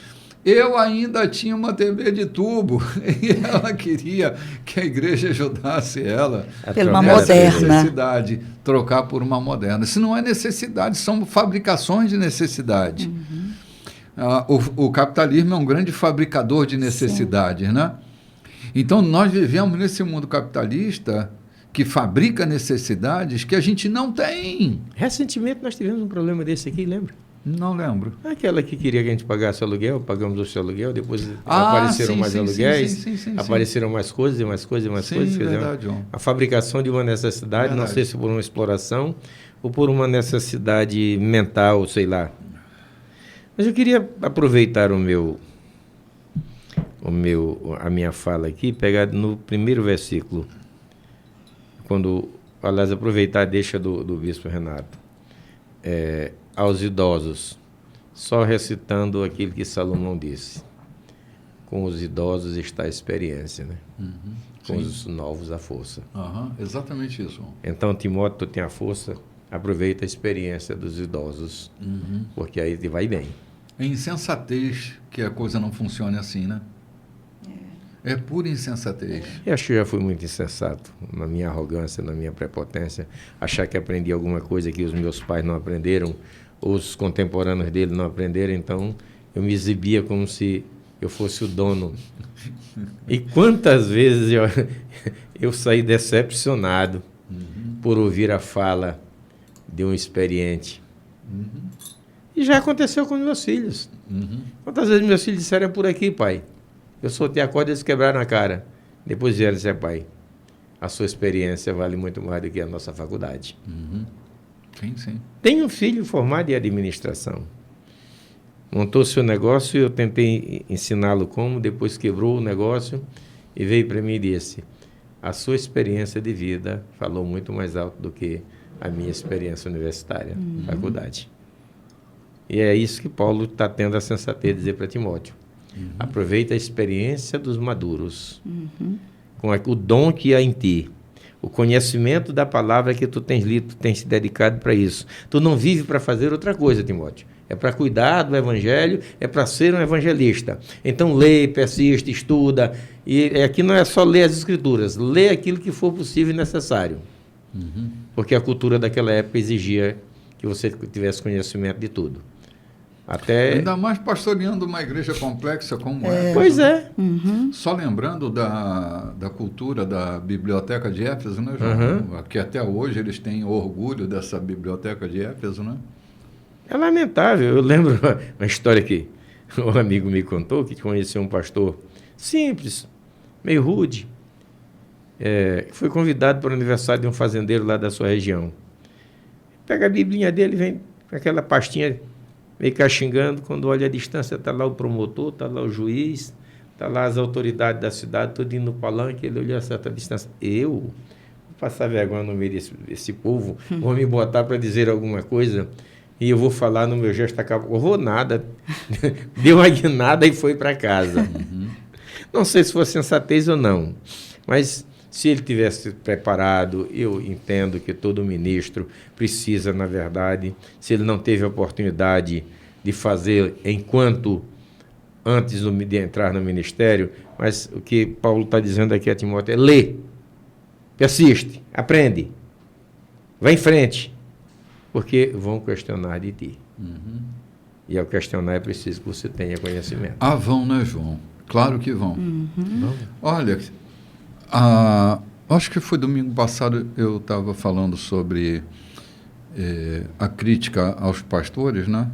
Eu ainda tinha uma TV de tubo e ela queria que a igreja ajudasse ela pela uma moderna. Necessidade, trocar por uma moderna. Isso não é necessidade, são fabricações de necessidade. O capitalismo é um grande fabricador de necessidades, né? Então, nós vivemos nesse mundo capitalista que fabrica necessidades que a gente não tem. Recentemente nós tivemos um problema desse aqui, lembra? Não lembro. Aquela que queria que a gente pagasse aluguel, pagamos o seu aluguel, depois apareceram mais aluguéis, sim, apareceram mais coisas e mais coisas e mais coisas. Verdade, a fabricação de uma necessidade, verdade. Não sei se por uma exploração ou por uma necessidade mental, sei lá. Mas eu queria aproveitar a minha fala aqui, pegar no primeiro versículo, quando, aliás, aproveitar a deixa do bispo Renato, aos idosos, só recitando aquilo que Salomão disse, com os idosos está a experiência, né? Com os novos a força. Exatamente isso. Então, Timóteo, tu tem a força, aproveita a experiência dos idosos, porque aí te vai bem. É insensatez que a coisa não funcione assim, né? É pura insensatez. Eu acho que eu já fui muito insensato, na minha arrogância, na minha prepotência, achar que aprendi alguma coisa que os meus pais não aprenderam, ou os contemporâneos dele não aprenderam, então eu me exibia como se eu fosse o dono. E quantas vezes eu saí decepcionado por ouvir a fala de um experiente. E já aconteceu com meus filhos. Quantas vezes meus filhos disseram, é por aqui, pai. Eu soltei a corda e eles quebraram a cara. Depois vieram dizer, pai, a sua experiência vale muito mais do que a nossa faculdade. Sim. Tenho um filho formado em administração. Montou seu negócio e eu tentei ensiná-lo como, depois quebrou o negócio e veio para mim e disse, a sua experiência de vida falou muito mais alto do que a minha experiência universitária, faculdade. E é isso que Paulo está tendo a sensatez de dizer para Timóteo. Aproveita a experiência dos maduros, com o dom que há em ti, o conhecimento da palavra que tu tens lido, tu tens se dedicado para isso. Tu não vive para fazer outra coisa, Timóteo. É para cuidar do evangelho, é para ser um evangelista. Então lê, persiste, estuda. E aqui não é só ler as escrituras, lê aquilo que for possível e necessário. Porque a cultura daquela época exigia que você tivesse conhecimento de tudo. Ainda mais pastoreando uma igreja complexa como essa. Pois é. Só lembrando da cultura da biblioteca de Éfeso, né, João? Que até hoje eles têm orgulho dessa biblioteca de Éfeso, né? É lamentável. Eu lembro uma história que um amigo me contou, que conheceu um pastor simples, meio rude, que foi convidado para o aniversário de um fazendeiro lá da sua região. Pega a biblinha dele, vem com aquela pastinha meio caxingando, quando olha a distância, está lá o promotor, está lá o juiz, está lá as autoridades da cidade, tudo indo no palanque, ele olhou a certa distância. Eu vou passar vergonha no meio desse povo, vou me botar para dizer alguma coisa e eu vou falar no meu gesto, acabou, vou nada, deu uma guinada e foi para casa. Não sei se foi sensatez ou não, mas se ele tivesse preparado, eu entendo que todo ministro precisa, na verdade, se ele não teve a oportunidade de fazer antes de entrar no ministério, mas o que Paulo está dizendo aqui a Timóteo é ler. Persiste, aprende, vai em frente, porque vão questionar de ti. E ao questionar é preciso que você tenha conhecimento. Vão, né, João? Claro que vão. Olha, acho que foi domingo passado, eu estava falando sobre a crítica aos pastores, né?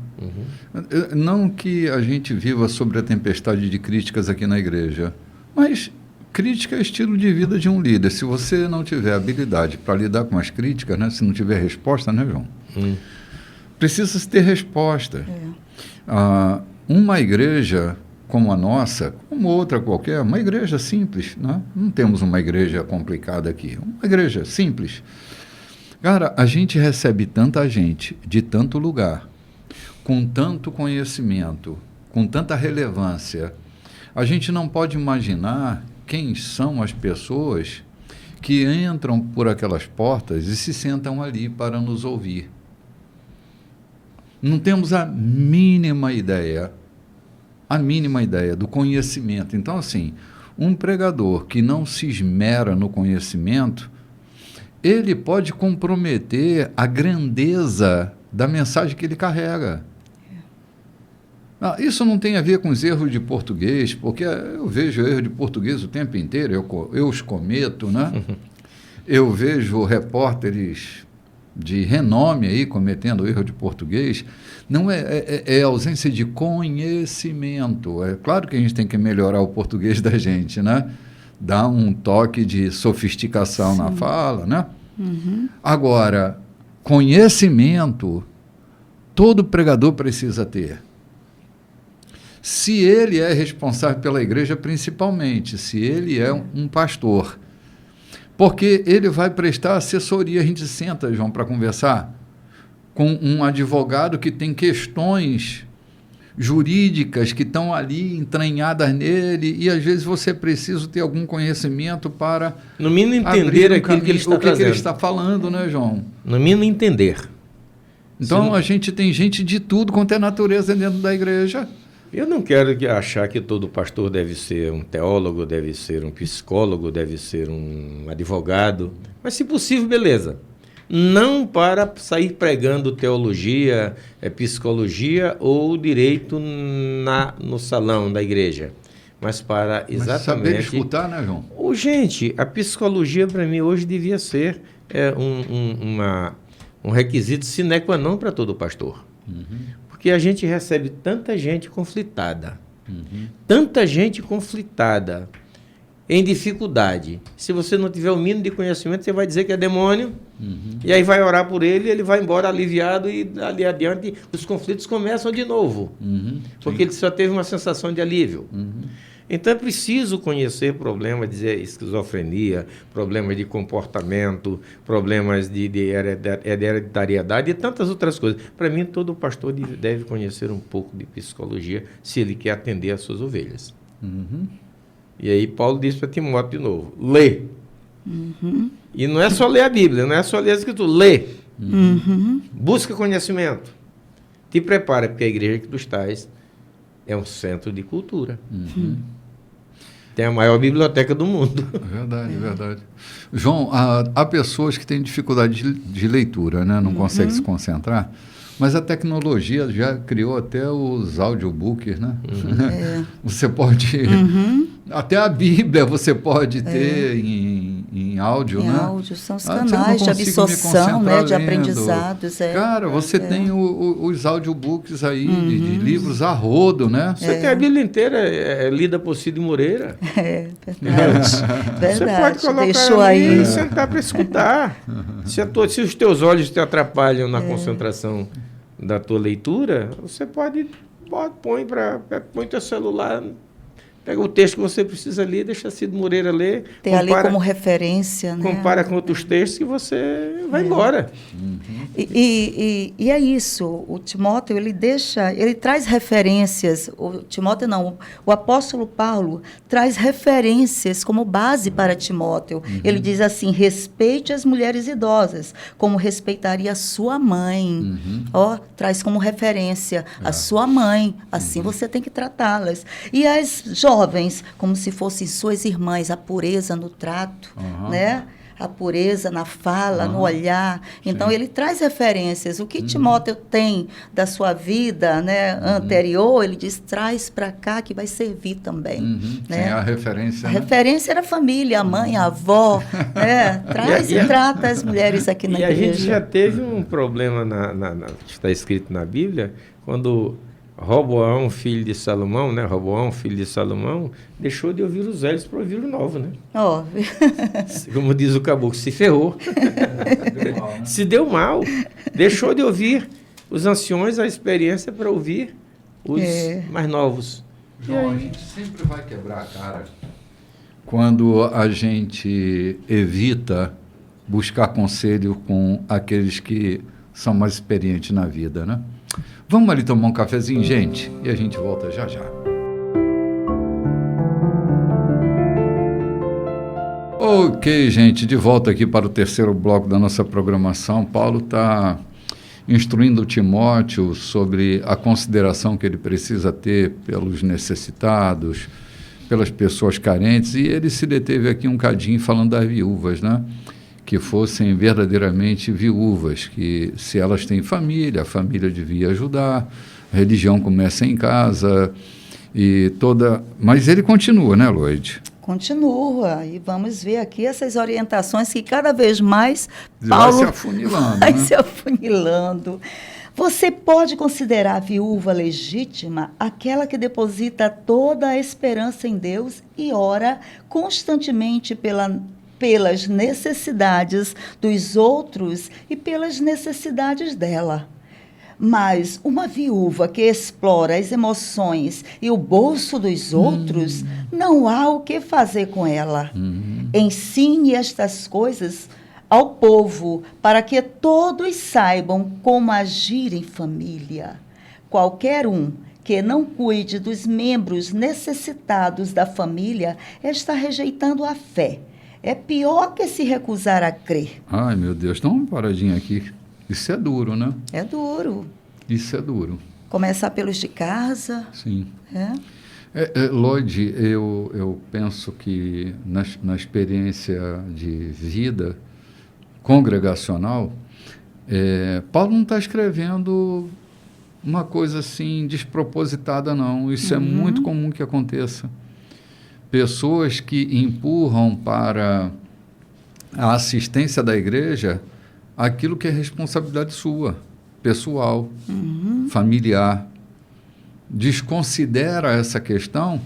Não que a gente viva sobre a tempestade de críticas aqui na igreja, mas crítica é estilo de vida de um líder. Se você não tiver habilidade para lidar com as críticas, né? Se não tiver resposta, né, João? Precisa-se ter resposta. Uma igreja como a nossa, como outra qualquer, uma igreja simples, né? Não temos uma igreja complicada aqui, uma igreja simples. Cara, a gente recebe tanta gente de tanto lugar, com tanto conhecimento, com tanta relevância. A gente não pode imaginar quem são as pessoas que entram por aquelas portas e se sentam ali para nos ouvir. Não temos a mínima ideia do conhecimento. Então, assim, um pregador que não se esmera no conhecimento, ele pode comprometer a grandeza da mensagem que ele carrega. Isso não tem a ver com os erros de português, porque eu vejo erro de português o tempo inteiro, eu os cometo, né? Eu vejo repórteres de renome aí cometendo erro de português. Não é ausência de conhecimento. É claro que a gente tem que melhorar o português da gente, né? Dar um toque de sofisticação na fala, né? Agora, conhecimento, todo pregador precisa ter. Se ele é responsável pela igreja, principalmente, se ele é um pastor, porque ele vai prestar assessoria. A gente senta, João, para conversar com um advogado que tem questões jurídicas que estão ali entranhadas nele, e às vezes você precisa ter algum conhecimento para, no mínimo, entender aquilo que ele está trazendo. Ele está falando, né, João? No mínimo, entender. Então, a gente tem gente de tudo quanto é natureza dentro da igreja. Eu não quero achar que todo pastor deve ser um teólogo, deve ser um psicólogo, deve ser um advogado, mas, se possível, beleza. Não para sair pregando teologia, psicologia ou direito no salão da igreja, mas para exatamente... Mas saber escutar, né, João? Gente, a psicologia para mim hoje devia ser um requisito sine qua non para todo pastor. Porque a gente recebe tanta gente conflitada, em dificuldade. Se você não tiver o mínimo de conhecimento, você vai dizer que é demônio, e aí vai orar por ele, ele vai embora aliviado, e ali adiante os conflitos começam de novo, porque ele só teve uma sensação de alívio. Então é preciso conhecer problemas de esquizofrenia, problemas de comportamento, problemas de hereditariedade e tantas outras coisas. Para mim, todo pastor deve conhecer um pouco de psicologia se ele quer atender as suas ovelhas. E aí Paulo diz para Timóteo de novo, lê. E não é só ler a Bíblia, não é só ler a Escritura, lê. Busca conhecimento. Te prepara, porque a igreja que tu estás é um centro de cultura. Tem a maior biblioteca do mundo. Verdade, verdade. João, há pessoas que têm dificuldade de leitura, né? Não conseguem se concentrar, mas a tecnologia já criou até os audiobooks, né? Você pode... Até a Bíblia você pode ter em áudio, né? Áudio, são os canais de absorção, né? De aprendizados. Cara, você tem os audiobooks aí de livros a rodo, né? Você tem a Bíblia inteira lida por Cid Moreira. Verdade. Você pode colocar ali e sentar para escutar. Se os teus olhos te atrapalham na concentração da tua leitura, você põe teu celular... Pega o texto que você precisa ler, deixa Cid Moreira ler. Tem ali como referência, né? Compara com outros textos que você vai embora. E é isso. O Timóteo, ele traz referências. O apóstolo Paulo traz referências como base para Timóteo. Ele diz assim, respeite as mulheres idosas, como respeitaria a sua mãe. Traz como referência a sua mãe. Assim você tem que tratá-las. E as jovens, como se fossem suas irmãs, a pureza no trato, né? a pureza na fala, no olhar. Então, ele traz referências. O que Timóteo tem da sua vida, né, anterior, ele diz, traz para cá que vai servir também. Né? Sim, a referência. A referência era a família, a mãe, a avó. Né? Traz e trata as mulheres aqui na igreja. E a gente já teve um problema que está escrito na Bíblia, quando Roboão, filho de Salomão, né? Roboão, filho de Salomão, deixou de ouvir os velhos para ouvir o novo, né? Como diz o caboclo, se ferrou. Se deu mal. Deixou de ouvir os anciões, a experiência, para ouvir os mais novos. João, a gente sempre vai quebrar a cara quando a gente evita buscar conselho com aqueles que são mais experientes na vida, né? Vamos ali tomar um cafezinho, gente, e a gente volta já já. Ok, gente, de volta aqui para o terceiro bloco da nossa programação. Paulo está instruindo o Timóteo sobre a consideração que ele precisa ter pelos necessitados, pelas pessoas carentes, e ele se deteve aqui um cadinho falando das viúvas, né? Que fossem verdadeiramente viúvas, que se elas têm família, a família devia ajudar, a religião começa em casa, e toda... Mas ele continua, né, Loide? Continua, e vamos ver aqui essas orientações que cada vez mais Paulo vai se afunilando. Vai se afunilando. Você pode considerar a viúva legítima aquela que deposita toda a esperança em Deus e ora constantemente pelas necessidades dos outros e pelas necessidades dela. Mas uma viúva que explora as emoções e o bolso dos outros, não há o que fazer com ela. Ensine estas coisas ao povo, para que todos saibam como agir em família. Qualquer um que não cuide dos membros necessitados da família está rejeitando a fé. É pior que se recusar a crer. Ai, meu Deus, dá uma paradinha aqui. Isso é duro, né? É duro. Isso é duro. Começar pelos de casa. Sim. Lloyd, eu penso que na experiência de vida congregacional, Paulo não está escrevendo uma coisa assim despropositada, não. Isso é muito comum que aconteça. Pessoas que empurram para a assistência da igreja aquilo que é responsabilidade sua, pessoal, familiar. Desconsidera essa questão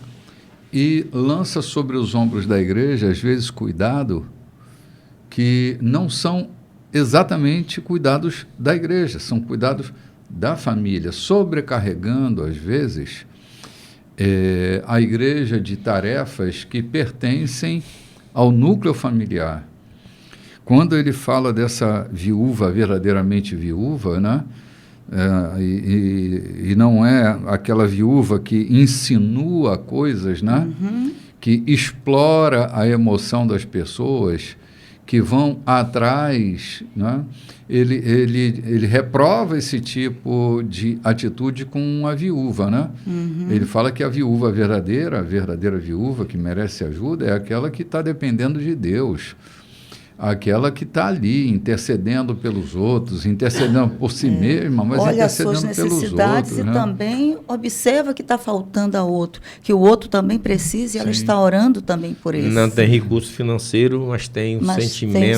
e lança sobre os ombros da igreja, às vezes, cuidado que não são exatamente cuidados da igreja, são cuidados da família, sobrecarregando, às vezes, a igreja de tarefas que pertencem ao núcleo familiar. Quando ele fala dessa viúva, verdadeiramente viúva, né? E não é aquela viúva que insinua coisas, né? Que explora a emoção das pessoas, que vão atrás, né? Ele reprova esse tipo de atitude com a viúva, né? Ele fala que a viúva verdadeira, a verdadeira viúva que merece ajuda é aquela que está dependendo de Deus, aquela que está ali intercedendo pelos outros, intercedendo por si mesma, mas olha intercedendo as suas pelos necessidades outros. E né? também observa que está faltando a outro, que o outro também precisa e ela está orando também por isso. Não tem recurso financeiro, mas tem o sentimento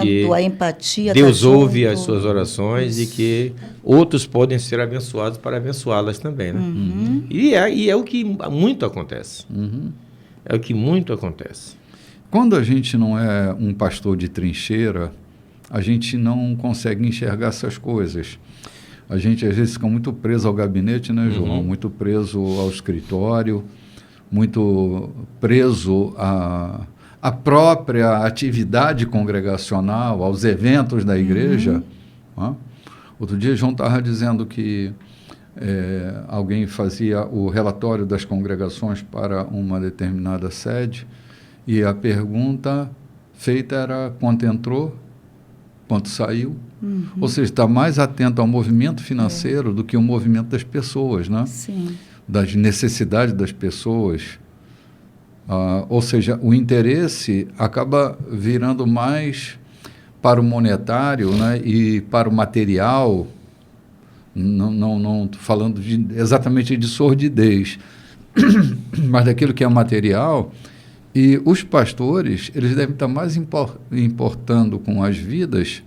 de que a empatia. Deus ouve as suas orações e que outros podem ser abençoados para abençoá-las também. Né? E é o que muito acontece. É o que muito acontece. Quando a gente não é um pastor de trincheira, a gente não consegue enxergar essas coisas. A gente, às vezes, fica muito preso ao gabinete, né, João? Muito preso ao escritório, muito preso à própria atividade congregacional, aos eventos da igreja. Né? Outro dia, João estava dizendo que alguém fazia o relatório das congregações para uma determinada sede, e a pergunta feita era quanto entrou, quanto saiu. Ou seja, está mais atento ao movimento financeiro do que ao movimento das pessoas, né? Sim. Das necessidades das pessoas. Ou seja, o interesse acaba virando mais para o monetário, né, e para o material, não falando exatamente de sordidez, mas daquilo que é material. E os pastores, eles devem estar mais importando com as vidas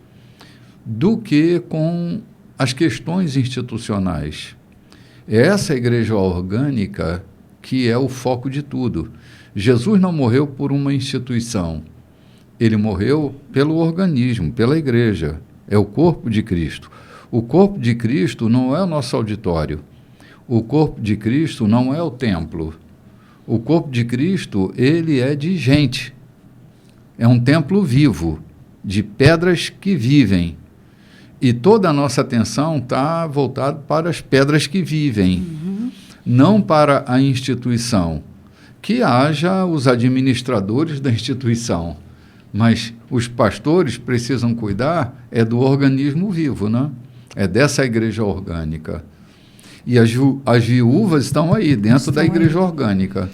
do que com as questões institucionais. É essa igreja orgânica que é o foco de tudo. Jesus não morreu por uma instituição, ele morreu pelo organismo, pela igreja. É o corpo de Cristo. O corpo de Cristo não é o nosso auditório. O corpo de Cristo não é o templo. O corpo de Cristo, ele é de gente. É um templo vivo, de pedras que vivem. E toda a nossa atenção está voltada para as pedras que vivem, não para a instituição. Que haja os administradores da instituição, mas os pastores precisam cuidar do organismo vivo, né? É dessa igreja orgânica. E as viúvas estão aí, dentro da igreja orgânica.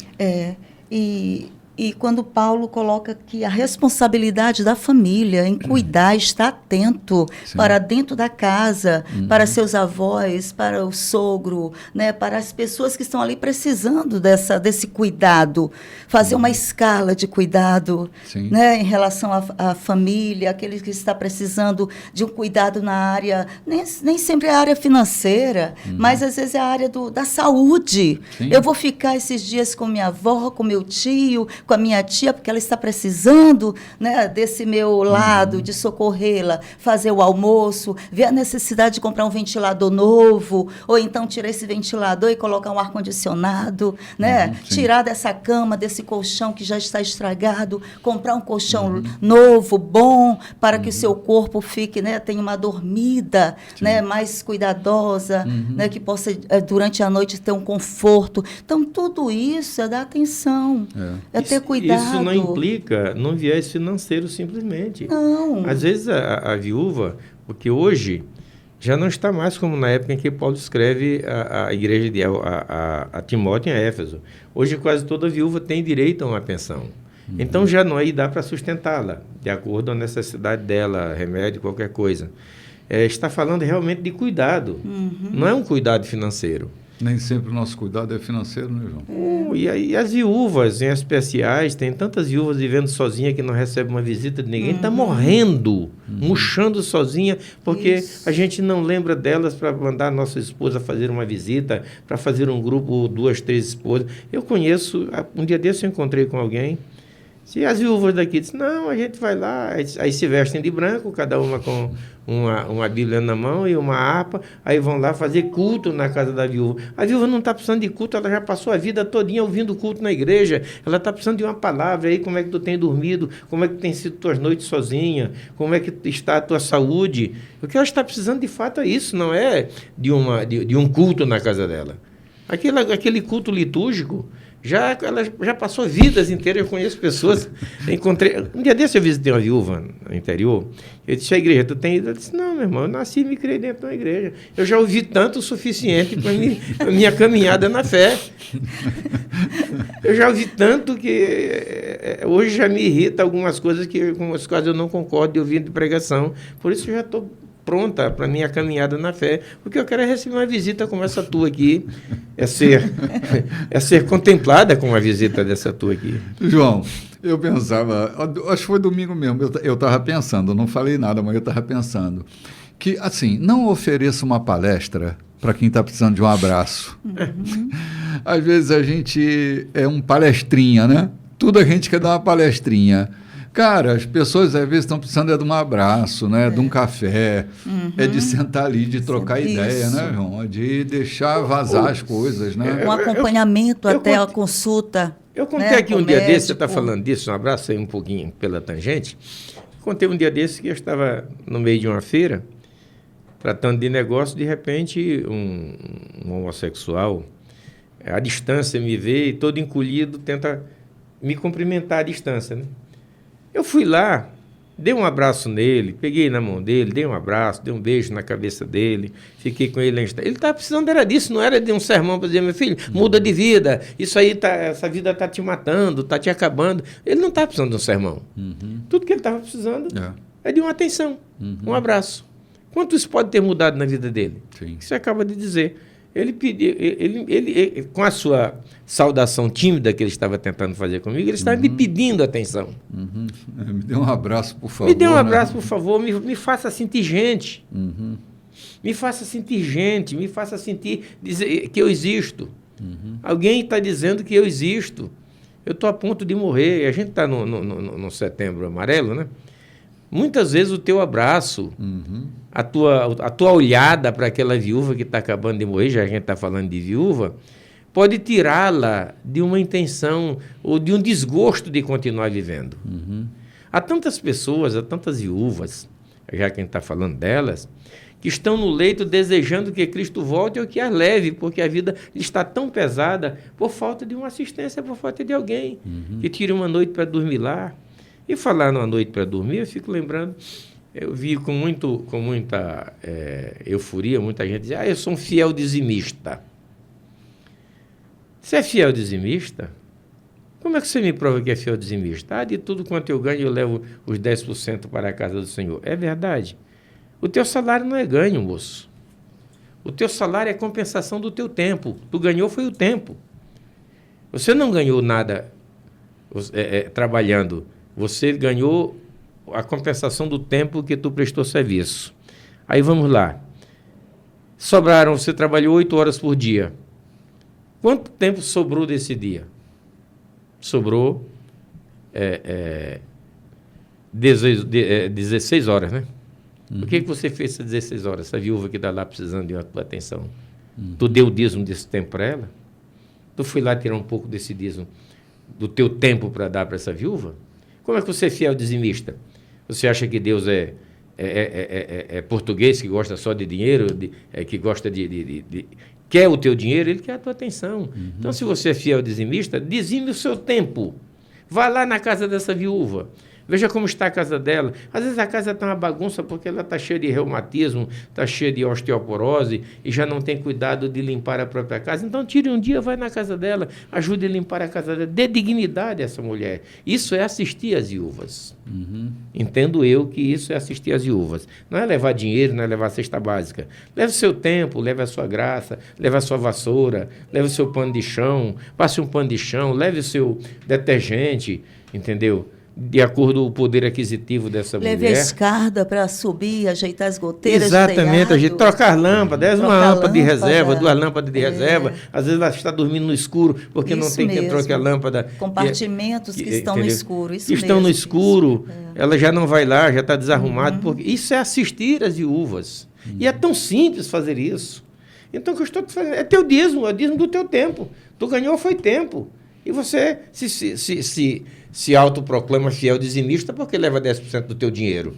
E quando Paulo coloca que a responsabilidade da família em cuidar, estar atento para dentro da casa, para seus avós, para o sogro, né, para as pessoas que estão ali precisando desse cuidado, fazer uma escala de cuidado, né, em relação à família, aquele que está precisando de um cuidado na área, nem sempre é a área financeira, mas às vezes é a área da saúde. Eu vou ficar esses dias com minha avó, com meu tio, com a minha tia, porque ela está precisando, né, desse meu lado, de socorrê-la, fazer o almoço, ver a necessidade de comprar um ventilador novo, ou então tirar esse ventilador e colocar um ar-condicionado, né, tirar dessa cama, desse colchão que já está estragado, comprar um colchão novo, bom, para que o seu corpo fique, né, tenha uma dormida, né, mais cuidadosa, né, que possa, durante a noite, ter um conforto. Então, tudo isso é dar atenção, é ter cuidado. Isso não implica num viés financeiro simplesmente. Não. Às vezes a viúva, porque hoje já não está mais como na época em que Paulo escreve a igreja a Timóteo em Éfeso. Hoje quase toda viúva tem direito a uma pensão. Então já não aí dá para sustentá-la, de acordo com a necessidade dela, remédio, qualquer coisa. Está falando realmente de cuidado, não é um cuidado financeiro. Nem sempre o nosso cuidado é financeiro, né, João? E as viúvas, em especiais, tem tantas viúvas vivendo sozinha que não recebem uma visita de ninguém, está morrendo, murchando sozinha, porque a gente não lembra delas para mandar a nossa esposa fazer uma visita, para fazer um grupo, 2, 3 esposas. Eu conheço, um dia desse eu encontrei com alguém, e as viúvas daqui dizem, não, a gente vai lá, aí se vestem de branco, cada uma com uma Bíblia na mão e uma harpa, aí vão lá fazer culto na casa da viúva. A viúva não está precisando de culto, ela já passou a vida todinha ouvindo culto na igreja, ela está precisando de uma palavra aí, como é que tu tem dormido, como é que tem sido tuas noites sozinha, como é que está a tua saúde. O que ela está precisando de fato é isso, não é de um culto na casa dela. Aquele culto litúrgico, ela já passou vidas inteiras. Eu conheço pessoas, um dia desse eu visitei uma viúva no interior, eu disse, a igreja, tu tem ido? Eu disse, não, meu irmão, eu nasci e me criei dentro de uma igreja, eu já ouvi tanto o suficiente para minha caminhada na fé, eu já ouvi tanto que hoje já me irrita algumas coisas com as quais eu não concordo de ouvir de pregação, por isso eu já estou pronta para a minha caminhada na fé, porque eu quero receber uma visita como essa tua aqui, é ser contemplada com uma visita dessa tua aqui. João, eu pensava, acho que foi domingo mesmo, eu estava pensando, não falei nada, mas eu estava pensando, que assim, não ofereça uma palestra para quem está precisando de um abraço. Às vezes a gente é um palestrinha, né? Tudo a gente quer dar uma palestrinha. Cara, as pessoas às vezes estão precisando de um abraço, né? De um café, de sentar ali, de trocar ideia, né, João? De deixar vazar as coisas, né? Um acompanhamento até a consulta. Eu contei aqui um dia desse, você está falando disso, um abraço aí um pouquinho pela tangente. Contei um dia desse que eu estava no meio de uma feira, tratando de negócio, de repente um homossexual, à distância, me vê e todo encolhido, tenta me cumprimentar à distância, né? Eu fui lá, Dei um abraço nele, peguei na mão dele, dei um abraço, dei um beijo na cabeça dele, fiquei com ele. Ele estava precisando era disso, não era de um sermão para dizer, meu filho, muda de vida, isso aí, essa vida está te matando, está te acabando. Ele não estava precisando de um sermão. Tudo que ele estava precisando é de uma atenção, um abraço. Quanto isso pode ter mudado na vida dele? Sim. Você acaba de dizer. Ele pediu, ele, com a sua saudação tímida que ele estava tentando fazer comigo, ele estava me pedindo atenção. Me dê um abraço, por favor. Me dê um abraço, por favor, me faça sentir gente. Me faça sentir gente, me faça sentir dizer que eu existo. Alguém está dizendo que eu existo. Eu estou a ponto de morrer. A gente está no Setembro Amarelo, né? Muitas vezes o teu abraço, a tua olhada para aquela viúva que está acabando de morrer, já que a gente está falando de viúva, pode tirá-la de uma intenção ou de um desgosto de continuar vivendo. Há tantas pessoas, há tantas viúvas, já que a gente está falando delas, que estão no leito desejando que Cristo volte ou que as leve, porque a vida está tão pesada por falta de uma assistência, por falta de alguém que tire uma noite para dormir lá. E falar numa noite para dormir, eu fico lembrando, eu vi com muita euforia, muita gente dizer, eu sou um fiel dizimista. Você é fiel dizimista? Como é que você me prova que é fiel dizimista? De tudo quanto eu ganho, eu levo os 10% para a casa do Senhor. É verdade. O teu salário não é ganho, moço. O teu salário é compensação do teu tempo. Tu ganhou foi o tempo. Você não ganhou nada trabalhando. Você ganhou a compensação do tempo que tu prestou serviço. Aí vamos lá. Você trabalhou 8 horas por dia. Quanto tempo sobrou desse dia? Sobrou 16 horas, né? O que você fez essas 16 horas? Essa viúva que está lá precisando de uma tua atenção. Tu deu o dízimo desse tempo para ela? Tu foi lá tirar um pouco desse dízimo do teu tempo para dar para essa viúva? Como é que você é fiel dizimista? Você acha que Deus é português, que gosta só de dinheiro, que gosta quer o teu dinheiro? Ele quer a tua atenção. Então, se você é fiel dizimista, dizime o seu tempo. Vá lá na casa dessa viúva. Veja como está a casa dela. Às vezes a casa está uma bagunça porque ela está cheia de reumatismo, está cheia de osteoporose e já não tem cuidado de limpar a própria casa. Então tire um dia, vai na casa dela, ajude a limpar a casa dela. Dê dignidade a essa mulher. Isso é assistir as viúvas. Entendo eu que isso é assistir as viúvas. Não é levar dinheiro, não é levar cesta básica. Leve o seu tempo, leve a sua graça, leve a sua vassoura, leve o seu pano de chão, passe um pano de chão, leve o seu detergente, entendeu? De acordo com o poder aquisitivo dessa mulher. Leve a escada para subir, ajeitar as goteiras. Exatamente, a gente trocar lâmpadas, uma lâmpada de reserva, 2 lâmpadas de reserva. Às vezes ela está dormindo no escuro porque isso não tem quem troque a lâmpada. Compartimentos que estão no escuro. Isso estão mesmo, no escuro, ela já não vai lá, já está desarrumado. Porque isso é assistir as viúvas. E é tão simples fazer isso. Então, o que eu estou te falando é teu dízimo, é o dízimo do teu tempo. Tu ganhou foi tempo. E você se autoproclama fiel dizimista porque leva 10% do teu dinheiro,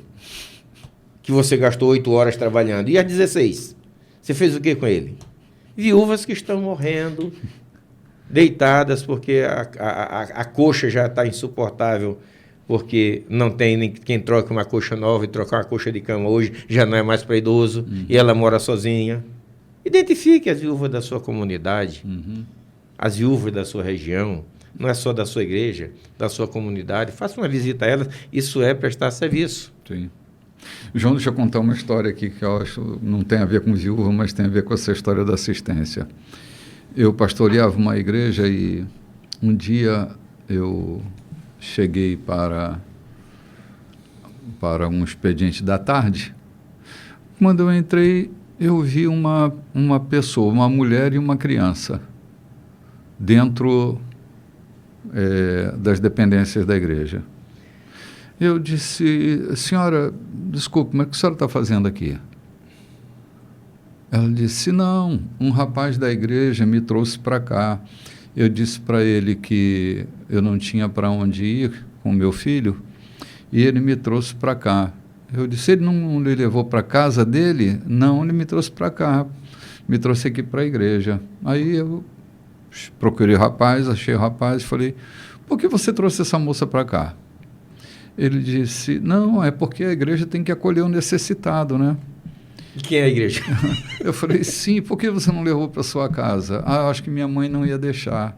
que você gastou 8 horas trabalhando. E as 16? Você fez o que com ele? Viúvas que estão morrendo, deitadas porque a coxa já está insuportável, porque não tem nem quem troque uma coxa nova, e trocar uma coxa de cama hoje já não é mais para idoso, e ela mora sozinha. Identifique as viúvas da sua comunidade. As viúvas da sua região, não é só da sua igreja, da sua comunidade. Faça uma visita a elas, isso é prestar serviço. Sim. João, deixa eu contar uma história aqui que eu acho não tem a ver com viúva, mas tem a ver com essa história da assistência. Eu pastoreava uma igreja e um dia eu cheguei para um expediente da tarde. Quando eu entrei, eu vi uma pessoa, uma mulher e uma criança dentro das dependências da igreja. Eu disse, senhora, desculpe, mas o que a senhora está fazendo aqui? Ela disse, não, um rapaz da igreja me trouxe para cá. Eu disse para ele que eu não tinha para onde ir com meu filho e ele me trouxe para cá. Eu disse, ele não lhe levou para a casa dele? Não, ele me trouxe para cá, me trouxe aqui para a igreja. Aí eu procurei o rapaz, achei o rapaz e falei, por que você trouxe essa moça para cá? Ele disse, não, é porque a igreja tem que acolher o necessitado, né? E quem é a igreja? Eu falei, sim, por que você não levou para sua casa? Ah, eu acho que minha mãe não ia deixar.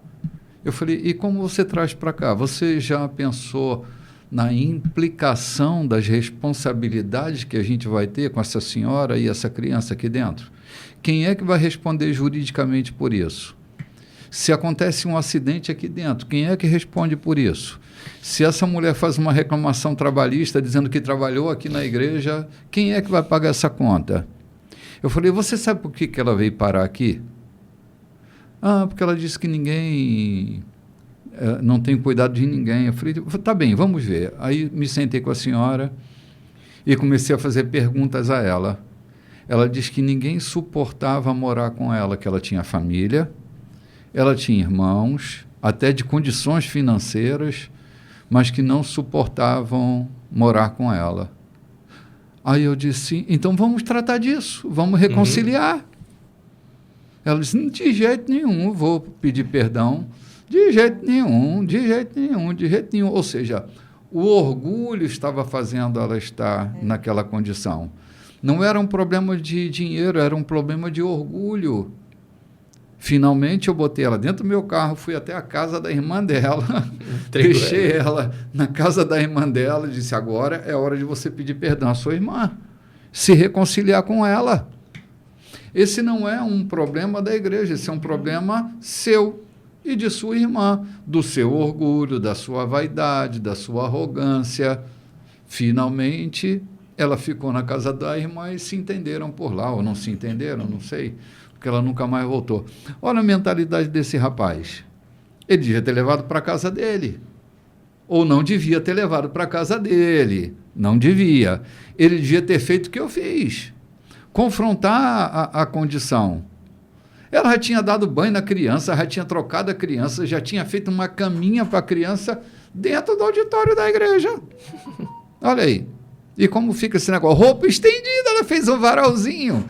Eu falei, e como você traz para cá? Você já pensou na implicação das responsabilidades que a gente vai ter com essa senhora e essa criança aqui dentro? Quem é que vai responder juridicamente por isso? Se acontece um acidente aqui dentro, quem é que responde por isso? Se essa mulher faz uma reclamação trabalhista dizendo que trabalhou aqui na igreja, quem é que vai pagar essa conta? Eu falei, você sabe por que ela veio parar aqui? Ah, porque ela disse que ninguém não tem cuidado de ninguém. Eu falei, tá bem, vamos ver. Aí me sentei com a senhora e comecei a fazer perguntas a ela. Ela disse que ninguém suportava morar com ela, que ela tinha família, ela tinha irmãos, até de condições financeiras, mas que não suportavam morar com ela. Aí eu disse, então vamos tratar disso, vamos reconciliar. Ela disse, de jeito nenhum, vou pedir perdão, de jeito nenhum, de jeito nenhum, de jeito nenhum. Ou seja, o orgulho estava fazendo ela estar naquela condição. Não era um problema de dinheiro, era um problema de orgulho. Finalmente eu botei ela dentro do meu carro, fui até a casa da irmã dela, deixei ela na casa da irmã dela e disse, agora é hora de você pedir perdão à sua irmã, se reconciliar com ela. Esse não é um problema da igreja, esse é um problema seu e de sua irmã, do seu orgulho, da sua vaidade, da sua arrogância. Finalmente, ela ficou na casa da irmã e se entenderam por lá, ou não se entenderam, não sei, porque ela nunca mais voltou. Olha a mentalidade desse rapaz. Ele devia ter levado para a casa dele, ou não devia ter levado para a casa dele, não devia. Ele devia ter feito o que eu fiz, confrontar a condição. Ela já tinha dado banho na criança, já tinha trocado a criança, já tinha feito uma caminha para a criança dentro do auditório da igreja. Olha aí. E como fica esse negócio? Roupa estendida, ela fez um varalzinho.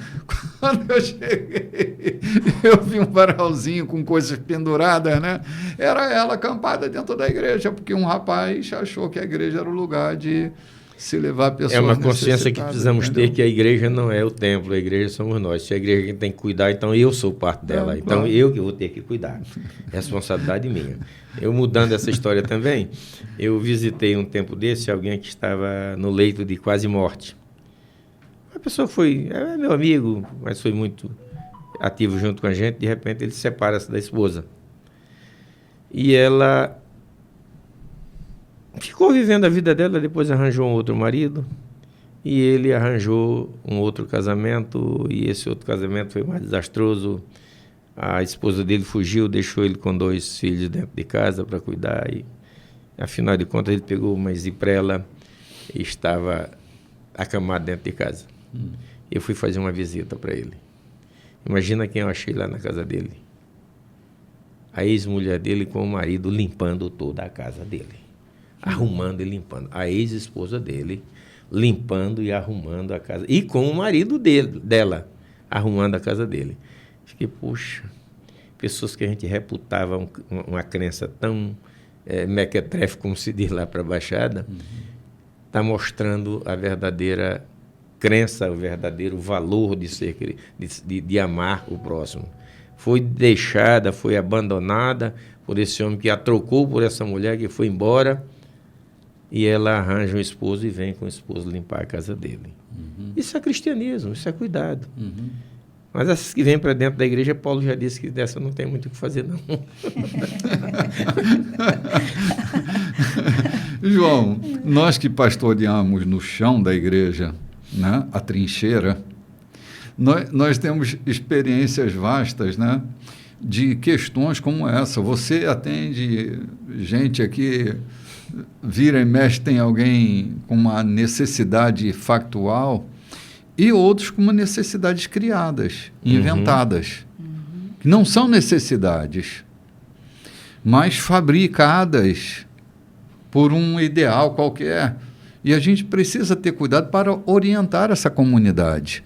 Quando eu cheguei, eu vi um varalzinho com coisas penduradas, né? Era ela acampada dentro da igreja, porque um rapaz achou que a igreja era o lugar de se levar pessoas. É uma consciência que precisamos entendeu? ter, que a igreja não é o templo, a igreja somos nós. Se a igreja que tem que cuidar, então eu sou parte dela. Então claro. Eu que vou ter que cuidar. Responsabilidade minha. Eu mudando essa história também, eu visitei um tempo desse alguém que estava no leito de quase morte. A pessoa foi, é meu amigo, mas foi muito ativo junto com a gente, de repente ele separa-se da esposa. E ela ficou vivendo a vida dela, depois arranjou um outro marido, e ele arranjou um outro casamento, e esse outro casamento foi mais desastroso. A esposa dele fugiu, deixou ele com 2 filhos dentro de casa para cuidar, e afinal de contas ele pegou uma ziprela e estava acamado dentro de casa. Eu fui fazer uma visita para ele. Imagina quem eu achei lá na casa dele. A ex-mulher dele com o marido limpando toda a casa dele. Arrumando e limpando. A ex-esposa dele limpando e arrumando a casa. E com o marido dela, arrumando a casa dele. Fiquei, puxa, pessoas que a gente reputava uma crença tão mequetrefe, como se diz lá para a Baixada, está mostrando a verdadeira crença, o verdadeiro valor de ser, de amar o próximo. Foi deixada, foi abandonada por esse homem que a trocou por essa mulher que foi embora, e ela arranja um esposo e vem com o esposo limpar a casa dele. Isso é cristianismo, isso é cuidado. Mas essas que vêm para dentro da igreja, Paulo já disse que dessa não tem muito o que fazer, não. João, nós que pastoreamos no chão da igreja, né, a trincheira, nós temos experiências vastas, né, de questões como essa. Você atende gente aqui, vira e mexe, tem alguém com uma necessidade factual, e outros com necessidades criadas, inventadas, que não são necessidades, mas fabricadas por um ideal qualquer. E a gente precisa ter cuidado para orientar essa comunidade.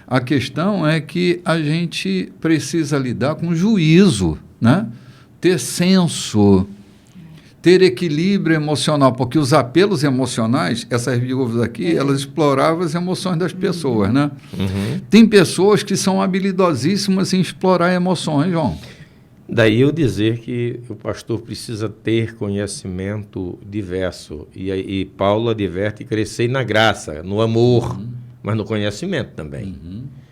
A questão é que a gente precisa lidar com juízo, né? Ter senso, ter equilíbrio emocional, porque os apelos emocionais, essas viúvas aqui, elas exploravam as emoções das pessoas, né? Tem pessoas que são habilidosíssimas em explorar emoções, João. Daí eu dizer que o pastor precisa ter conhecimento diverso. E Paulo adverte crescer na graça, no amor, mas no conhecimento também.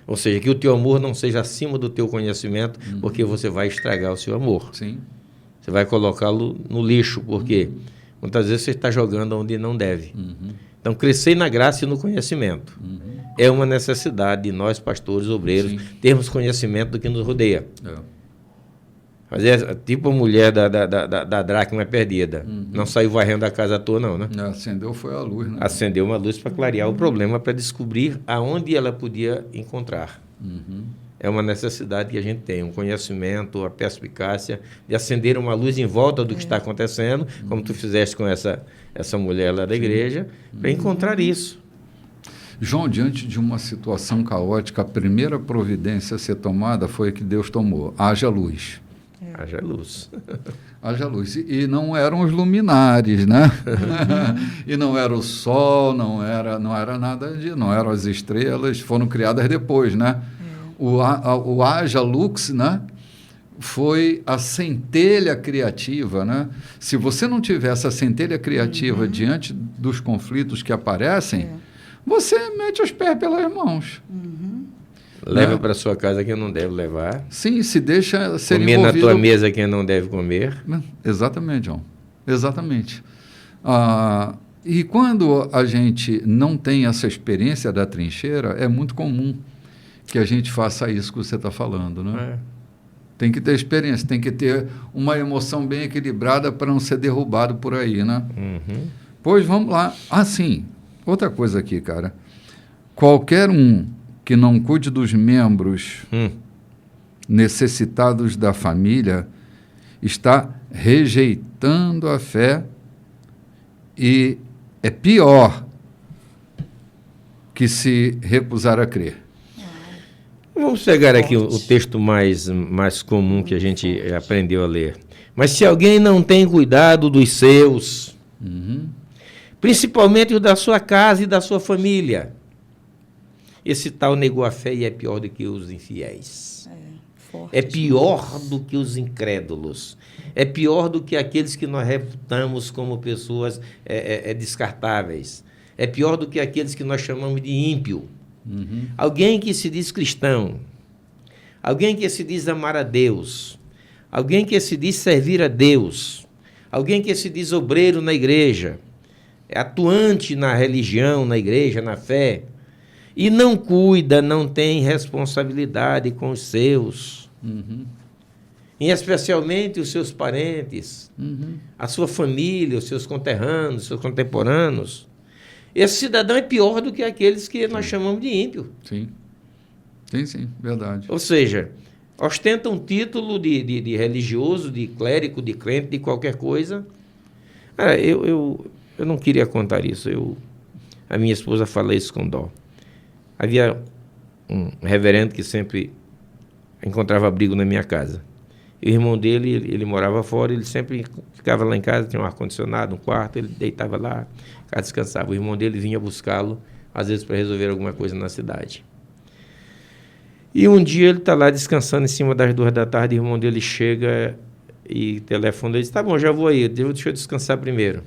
Ou seja, que o teu amor não seja acima do teu conhecimento, porque você vai estragar o seu amor. Sim. Você vai colocá-lo no lixo, porque muitas vezes você está jogando onde não deve. Então, crescer na graça e no conhecimento. É uma necessidade de nós, pastores, obreiros, termos conhecimento do que nos rodeia. Mas é tipo a mulher da dracma perdida. Não saiu varrendo a casa à toa, não, né? Acendeu foi a luz, né? Acendeu uma luz para clarear o problema, para descobrir aonde ela podia encontrar. É uma necessidade que a gente tem, um conhecimento, a perspicácia de acender uma luz em volta do que está acontecendo, como tu fizeste com essa mulher lá da igreja, para encontrar isso. João, diante de uma situação caótica, a primeira providência a ser tomada foi a que Deus tomou. Haja luz. Haja luz. Haja luz. E não eram os luminares, né? E não era o sol, não era nada não eram as estrelas, foram criadas depois, né? O haja lux, né? Foi a centelha criativa, né? Se você não tiver essa centelha criativa diante dos conflitos que aparecem, você mete os pés pelas mãos. Leva para sua casa quem não deve levar. Sim, se deixa ser comer envolvido... na tua mesa quem não deve comer. Exatamente, João. Exatamente. E quando a gente não tem essa experiência da trincheira, é muito comum que a gente faça isso que você está falando, né? Tem que ter experiência, tem que ter uma emoção bem equilibrada para não ser derrubado por aí, né? Pois vamos lá. Sim, outra coisa aqui, cara. Qualquer um que não cuide dos membros necessitados da família está rejeitando a fé e é pior que se recusar a crer. Vamos pegar aqui o texto mais comum que a gente aprendeu a ler. Mas se alguém não tem cuidado dos seus, principalmente o da sua casa e da sua família, esse tal negou a fé e é pior do que os infiéis. É pior do que os incrédulos. É pior do que aqueles que nós reputamos como pessoas descartáveis. É pior do que aqueles que nós chamamos de ímpio. Alguém que se diz cristão, alguém que se diz amar a Deus, alguém que se diz servir a Deus, alguém que se diz obreiro na igreja, é atuante na religião, na igreja, na fé, e não cuida, não tem responsabilidade com os seus, e especialmente os seus parentes, a sua família, os seus conterrâneos, os seus contemporâneos. Esse cidadão é pior do que aqueles que nós chamamos de ímpio. Sim, verdade. Ou seja, ostenta um título de religioso, de clérigo, de crente, de qualquer coisa. Eu não queria contar isso. A minha esposa fala isso com dó. Havia um reverendo que sempre encontrava abrigo na minha casa. E o irmão dele, ele morava fora, ele sempre ficava lá em casa, tinha um ar-condicionado, um quarto, ele deitava lá, descansava. O irmão dele vinha buscá-lo, às vezes para resolver alguma coisa na cidade. E um dia ele está lá descansando em cima das 2 da tarde, o irmão dele chega e telefona e diz, tá bom, já vou aí, deixa eu descansar primeiro.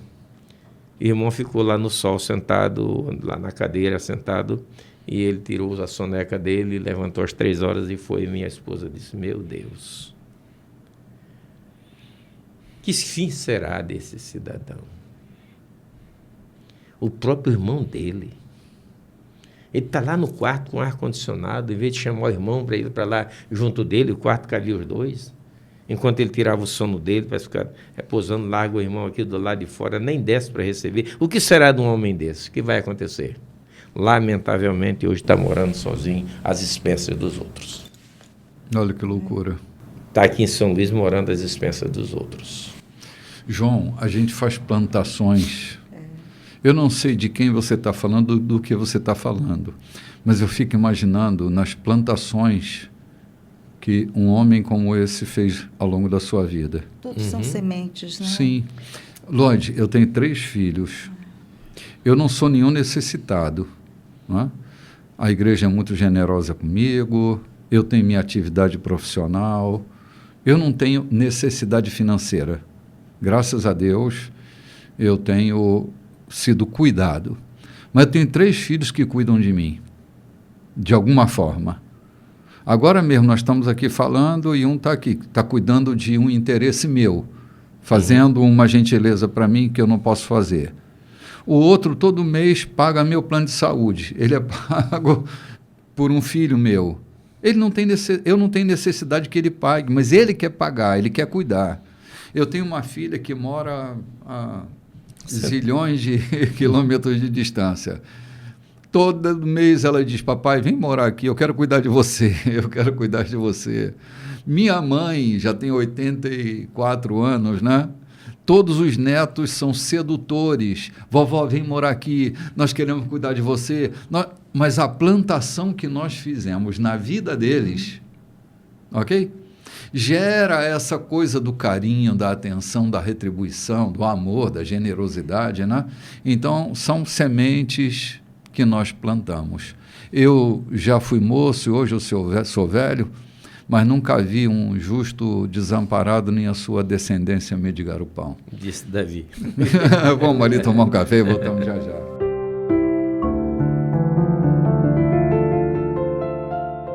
O irmão ficou lá no sol, sentado, lá na cadeira, sentado, e ele tirou a soneca dele, levantou às 3 horas e foi. Minha esposa disse, meu Deus, que fim será desse cidadão? O próprio irmão dele. Ele está lá no quarto com ar-condicionado, em vez de chamar o irmão para ir para lá junto dele, o quarto cabia os dois. Enquanto ele tirava o sono dele, para ficar repousando, larga o irmão aqui do lado de fora, nem desce para receber. O que será de um homem desse? O que vai acontecer? Lamentavelmente, hoje está morando sozinho, às expensas dos outros. Olha que loucura. Está aqui em São Luís, morando às expensas dos outros. João, a gente faz plantações. Eu não sei de quem você está falando, do que você está falando, mas eu fico imaginando nas plantações que um homem como esse fez ao longo da sua vida. Todos são sementes, né? Sim. Lloyd, eu tenho 3 filhos. Eu não sou nenhum necessitado. Não é? A igreja é muito generosa comigo, eu tenho minha atividade profissional, eu não tenho necessidade financeira. Graças a Deus, eu tenho sido cuidado. Mas eu tenho 3 filhos que cuidam de mim, de alguma forma. Agora mesmo nós estamos aqui falando e um está aqui, está cuidando de um interesse meu, fazendo uma gentileza para mim que eu não posso fazer. O outro, todo mês, paga meu plano de saúde. Ele é pago por um filho meu. Eu não tenho necessidade que ele pague, mas ele quer pagar, ele quer cuidar. Eu tenho uma filha que mora a zilhões de quilômetros de distância. Todo mês ela diz, papai, vem morar aqui, eu quero cuidar de você, eu quero cuidar de você. Minha mãe já tem 84 anos, né? Todos os netos são sedutores. Vovó, vem morar aqui, nós queremos cuidar de você. Mas a plantação que nós fizemos na vida deles, ok? Gera essa coisa do carinho, da atenção, da retribuição, do amor, da generosidade, né? Então, são sementes que nós plantamos. Eu já fui moço e hoje eu sou velho, mas nunca vi um justo desamparado nem a sua descendência mendigar o pão. Disse Davi. Vamos ali tomar um café e voltamos já já.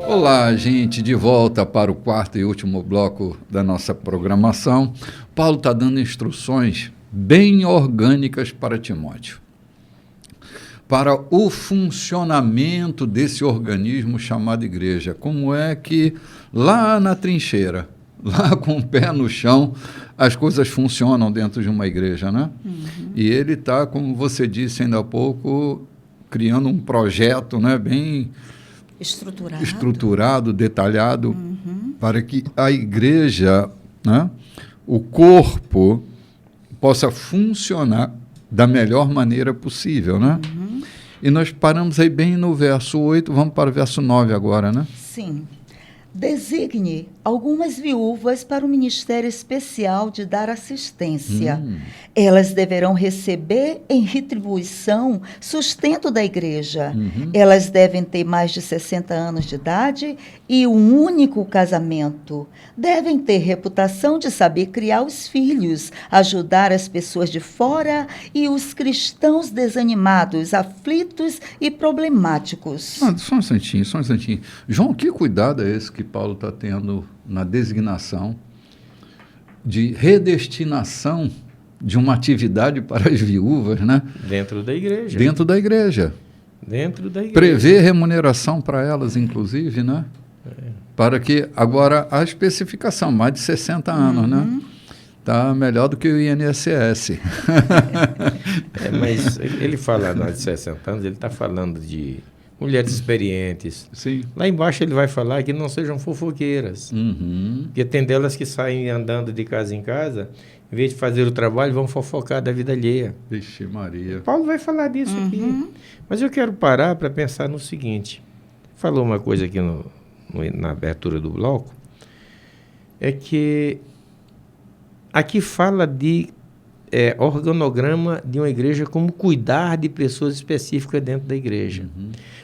Olá, gente, de volta para o 4º e último bloco da nossa programação. Paulo está dando instruções bem orgânicas para Timóteo, para o funcionamento desse organismo chamado igreja. Como é que lá na trincheira, lá com o pé no chão, as coisas funcionam dentro de uma igreja, né? Uhum. E ele está, como você disse ainda há pouco, criando um projeto, né, bem estruturado, detalhado, para que a igreja, né, o corpo, possa funcionar da melhor maneira possível, né? Uhum. E nós paramos aí bem no verso 8, vamos para o verso 9 agora, né? Sim. Designe algumas viúvas para o ministério especial de dar assistência. Elas deverão receber em retribuição sustento da igreja. Elas devem ter mais de 60 anos de idade e um único casamento. Devem ter reputação de saber criar os filhos, ajudar as pessoas de fora e os cristãos desanimados, aflitos e problemáticos. Só um instantinho. João, que cuidado é esse que Paulo está tendo na designação de redestinação de uma atividade para as viúvas, né? Dentro da igreja. Prever remuneração para elas, inclusive, né? Para que, agora, a especificação, mais de 60 anos, né? Está melhor do que o INSS. Mas ele fala mais de 60 anos, ele está falando de mulheres experientes. Sim. Lá embaixo ele vai falar que não sejam fofoqueiras. Porque tem delas que saem andando de casa em casa, em vez de fazer o trabalho, vão fofocar da vida alheia. Vixe Maria. Paulo vai falar disso aqui. Mas eu quero parar para pensar no seguinte. Falou uma coisa aqui na abertura do bloco, é que aqui fala de organograma de uma igreja, como cuidar de pessoas específicas dentro da igreja.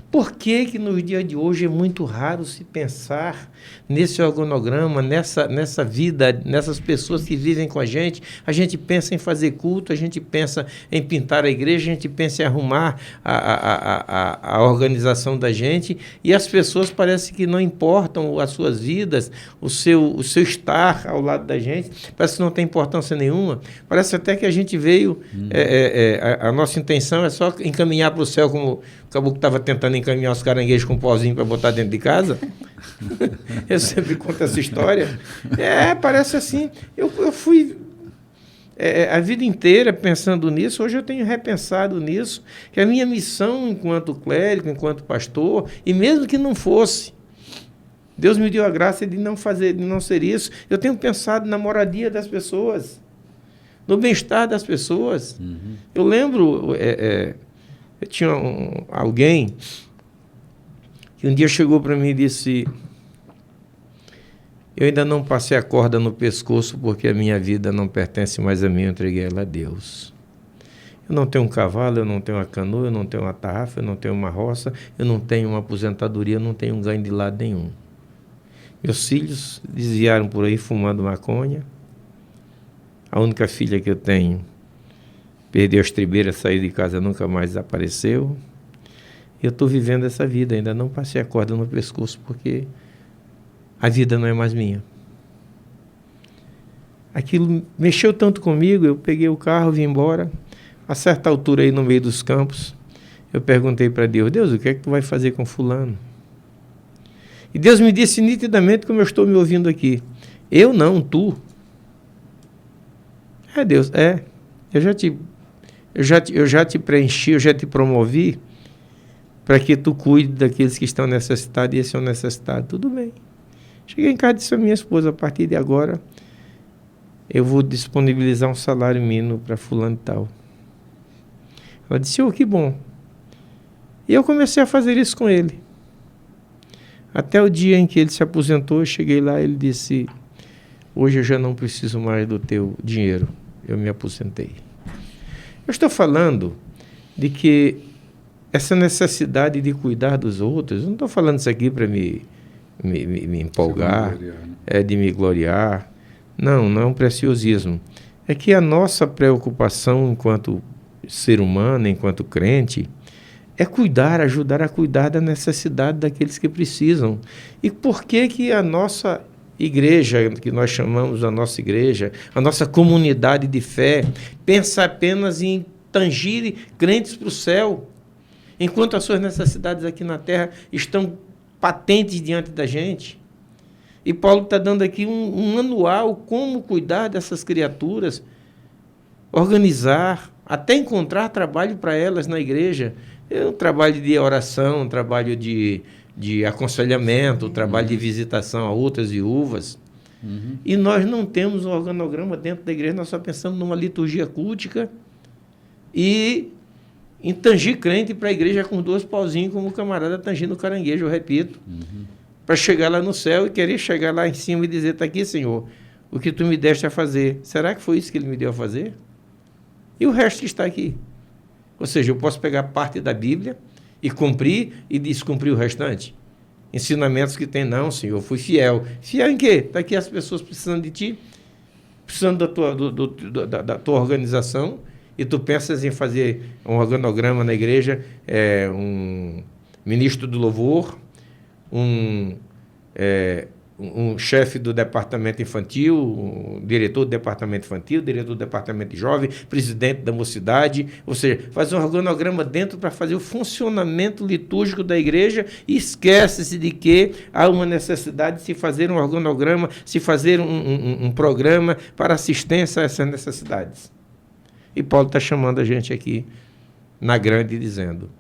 Por que nos dias de hoje é muito raro se pensar nesse organograma, nessa vida, nessas pessoas que vivem com a gente? A gente pensa em fazer culto, a gente pensa em pintar a igreja, a gente pensa em arrumar a organização da gente, e as pessoas parece que não importam as suas vidas, o seu estar ao lado da gente, parece que não tem importância nenhuma. Parece até que a gente veio, a nossa intenção é só encaminhar para o céu, como o caboclo estava tentando encaminhar os caranguejos com um pauzinho para botar dentro de casa. Eu sempre conto essa história. Parece assim. Eu fui a vida inteira pensando nisso. Hoje eu tenho repensado nisso, que a minha missão enquanto clérigo, enquanto pastor, e mesmo que não fosse, Deus me deu a graça de não ser isso. Eu tenho pensado na moradia das pessoas, no bem-estar das pessoas. Eu lembro, eu tinha alguém que um dia chegou para mim e disse: Eu ainda não passei a corda no pescoço porque a minha vida não pertence mais a mim, eu entreguei ela a Deus. Eu não tenho um cavalo, eu não tenho uma canoa, eu não tenho uma tarrafa, eu não tenho uma roça, eu não tenho uma aposentadoria, eu não tenho um ganho de lado nenhum. Meus filhos desviaram por aí fumando maconha. A única filha que eu tenho perdeu a estribeira, saiu de casa, nunca mais apareceu. Eu estou vivendo essa vida, ainda não passei a corda no pescoço porque a vida não é mais minha. Aquilo mexeu tanto comigo, eu peguei o carro, vim embora. A certa altura aí no meio dos campos, eu perguntei para Deus, Deus, o que é que tu vai fazer com fulano? E Deus me disse nitidamente como eu estou me ouvindo aqui. Eu não, tu. Deus, eu já te preenchi, eu já te promovi para que tu cuide daqueles que estão necessitados e esses são necessitados. Tudo bem. Cheguei em casa e disse à minha esposa, a partir de agora, eu vou disponibilizar um salário mínimo para fulano e tal. Ela disse, que bom. E eu comecei a fazer isso com ele. Até o dia em que ele se aposentou, eu cheguei lá e ele disse, hoje eu já não preciso mais do teu dinheiro, eu me aposentei. Eu estou falando de que essa necessidade de cuidar dos outros, eu não estou falando isso aqui para me empolgar, de me gloriar. Não é um preciosismo. É que a nossa preocupação enquanto ser humano, enquanto crente, é cuidar, ajudar a cuidar da necessidade daqueles que precisam. E por que a nossa igreja, que nós chamamos a nossa igreja, a nossa comunidade de fé, pensa apenas em tangir crentes para o céu, enquanto as suas necessidades aqui na terra estão patentes diante da gente? E Paulo está dando aqui um manual como cuidar dessas criaturas, organizar, até encontrar trabalho para elas na igreja. Um trabalho de oração, um trabalho de aconselhamento, um trabalho de visitação a outras viúvas. Uhum. E nós não temos um organograma dentro da igreja, nós só pensamos numa liturgia cultica e em tangir crente para a igreja com 2 pauzinhos, como o camarada tangindo o caranguejo, eu repito, para chegar lá no céu e querer chegar lá em cima e dizer, está aqui, Senhor, o que tu me deste a fazer. Será que foi isso que ele me deu a fazer? E o resto que está aqui? Ou seja, eu posso pegar parte da Bíblia e cumprir e descumprir o restante? Ensinamentos que tem, não, Senhor, eu fui fiel. Fiel em quê? Está aqui as pessoas precisando de ti, precisando da tua organização, e tu pensas em fazer um organograma na igreja, um ministro do louvor, um chefe do departamento infantil, um diretor do departamento infantil, diretor do departamento de jovem, presidente da mocidade, ou seja, faz um organograma dentro para fazer o funcionamento litúrgico da igreja e esquece-se de que há uma necessidade de se fazer um organograma, se fazer um programa para assistência a essas necessidades. E Paulo está chamando a gente aqui na grande dizendo,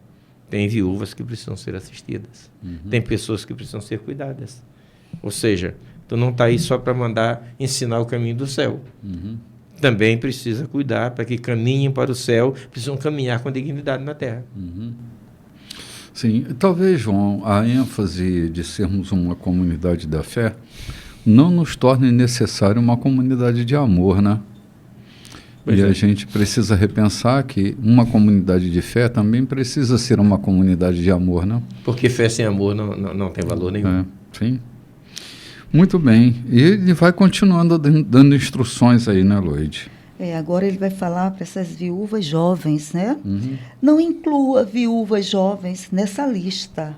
tem viúvas que precisam ser assistidas, tem pessoas que precisam ser cuidadas. Ou seja, tu não está aí só para mandar ensinar o caminho do céu. Também precisa cuidar para que caminhem para o céu, precisam caminhar com dignidade na terra. Sim, talvez, João, a ênfase de sermos uma comunidade da fé não nos torne necessário uma comunidade de amor, né? E a gente precisa repensar que uma comunidade de fé também precisa ser uma comunidade de amor, né? Porque fé sem amor não tem valor nenhum. Sim. Muito bem. E ele vai continuando dando instruções aí, né, Loide? Agora ele vai falar para essas viúvas jovens, né? Não inclua viúvas jovens nessa lista.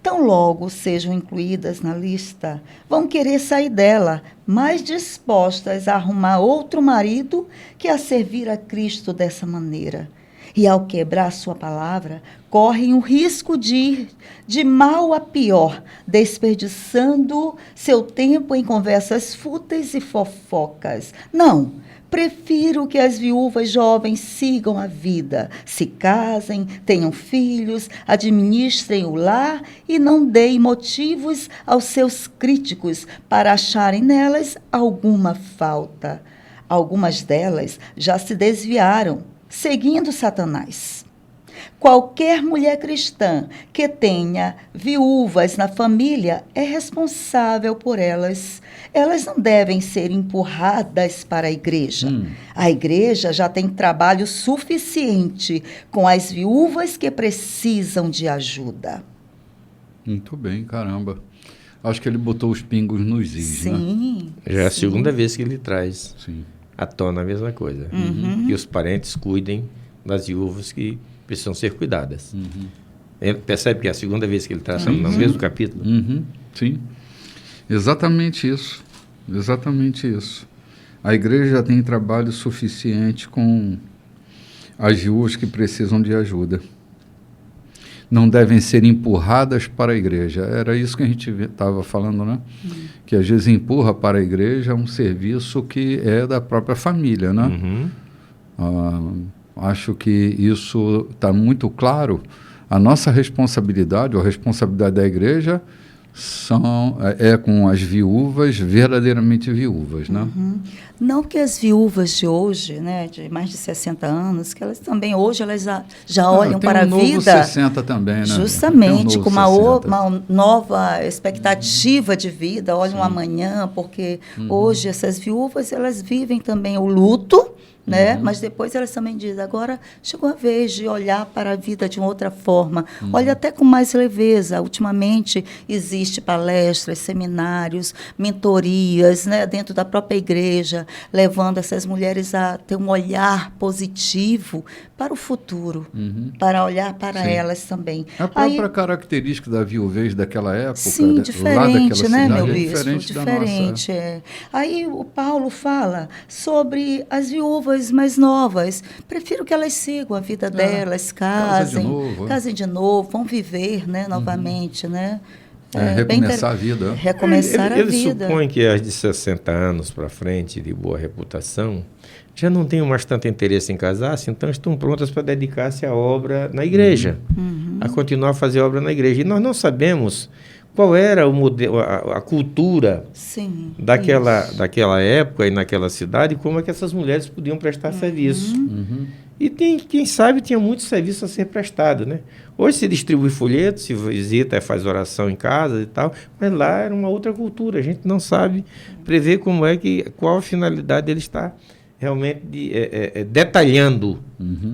Tão logo sejam incluídas na lista, vão querer sair dela, mais dispostas a arrumar outro marido que a servir a Cristo dessa maneira. E ao quebrar sua palavra, correm o risco de ir de mal a pior, desperdiçando seu tempo em conversas fúteis e fofocas. Não! Prefiro que as viúvas jovens sigam a vida, se casem, tenham filhos, administrem o lar e não deem motivos aos seus críticos para acharem nelas alguma falta. Algumas delas já se desviaram, seguindo Satanás. Qualquer mulher cristã que tenha viúvas na família é responsável por elas. Elas não devem ser empurradas para a igreja. A igreja já tem trabalho suficiente com as viúvas que precisam de ajuda. Muito bem, caramba. Acho que ele botou os pingos nos is, né? Sim. Já é a segunda vez que ele traz Sim. à tona a mesma coisa. Que os parentes cuidem das viúvas que precisam ser cuidadas. Ele percebe que é a segunda vez que ele traz no mesmo capítulo? Sim. Exatamente isso. Exatamente isso. A igreja já tem trabalho suficiente com as viúvas que precisam de ajuda. Não devem ser empurradas para a igreja. Era isso que a gente estava falando, né? Que às vezes empurra para a igreja um serviço que é da própria família, né? Acho que isso está muito claro. A nossa responsabilidade, ou a responsabilidade da igreja, é com as viúvas, verdadeiramente viúvas, né? Não que as viúvas de hoje, né, de mais de 60 anos, que elas também hoje elas já olham para a vida. Tem um novo 60 também, né? Justamente, Um com uma nova expectativa de vida, olham Sim. amanhã, porque hoje essas viúvas, elas vivem também o luto, né? Mas depois elas também dizem, agora chegou a vez de olhar para a vida de uma outra forma. Olha até com mais leveza. Ultimamente existe palestras, seminários, mentorias, né, dentro da própria igreja, levando essas mulheres a ter um olhar positivo para o futuro, para olhar para elas também. A própria característica da viuvez daquela época, sim, lá diferente, daquela né, cidade, meu é bispo? diferente da Diferente, nossa. é. Aí o Paulo fala sobre as viúvas mais novas. Prefiro que elas sigam a vida delas, casem de novo, vão viver, né, novamente, né? Recomeçar a vida. Recomeçar a Ele vida. supõe que as de 60 anos para frente, de boa reputação, já não tenham mais tanto interesse em casar-se, então estão prontas para dedicar-se à obra na igreja, a continuar a fazer obra na igreja. E nós não sabemos qual era o modelo, a cultura Sim, daquela época e naquela cidade, como é que essas mulheres podiam prestar serviço. E quem sabe tinha muito serviço a ser prestado, né? Hoje se distribui folhetos, se visita, faz oração em casa e tal, mas lá era uma outra cultura. A gente não sabe prever qual a finalidade dele está realmente detalhando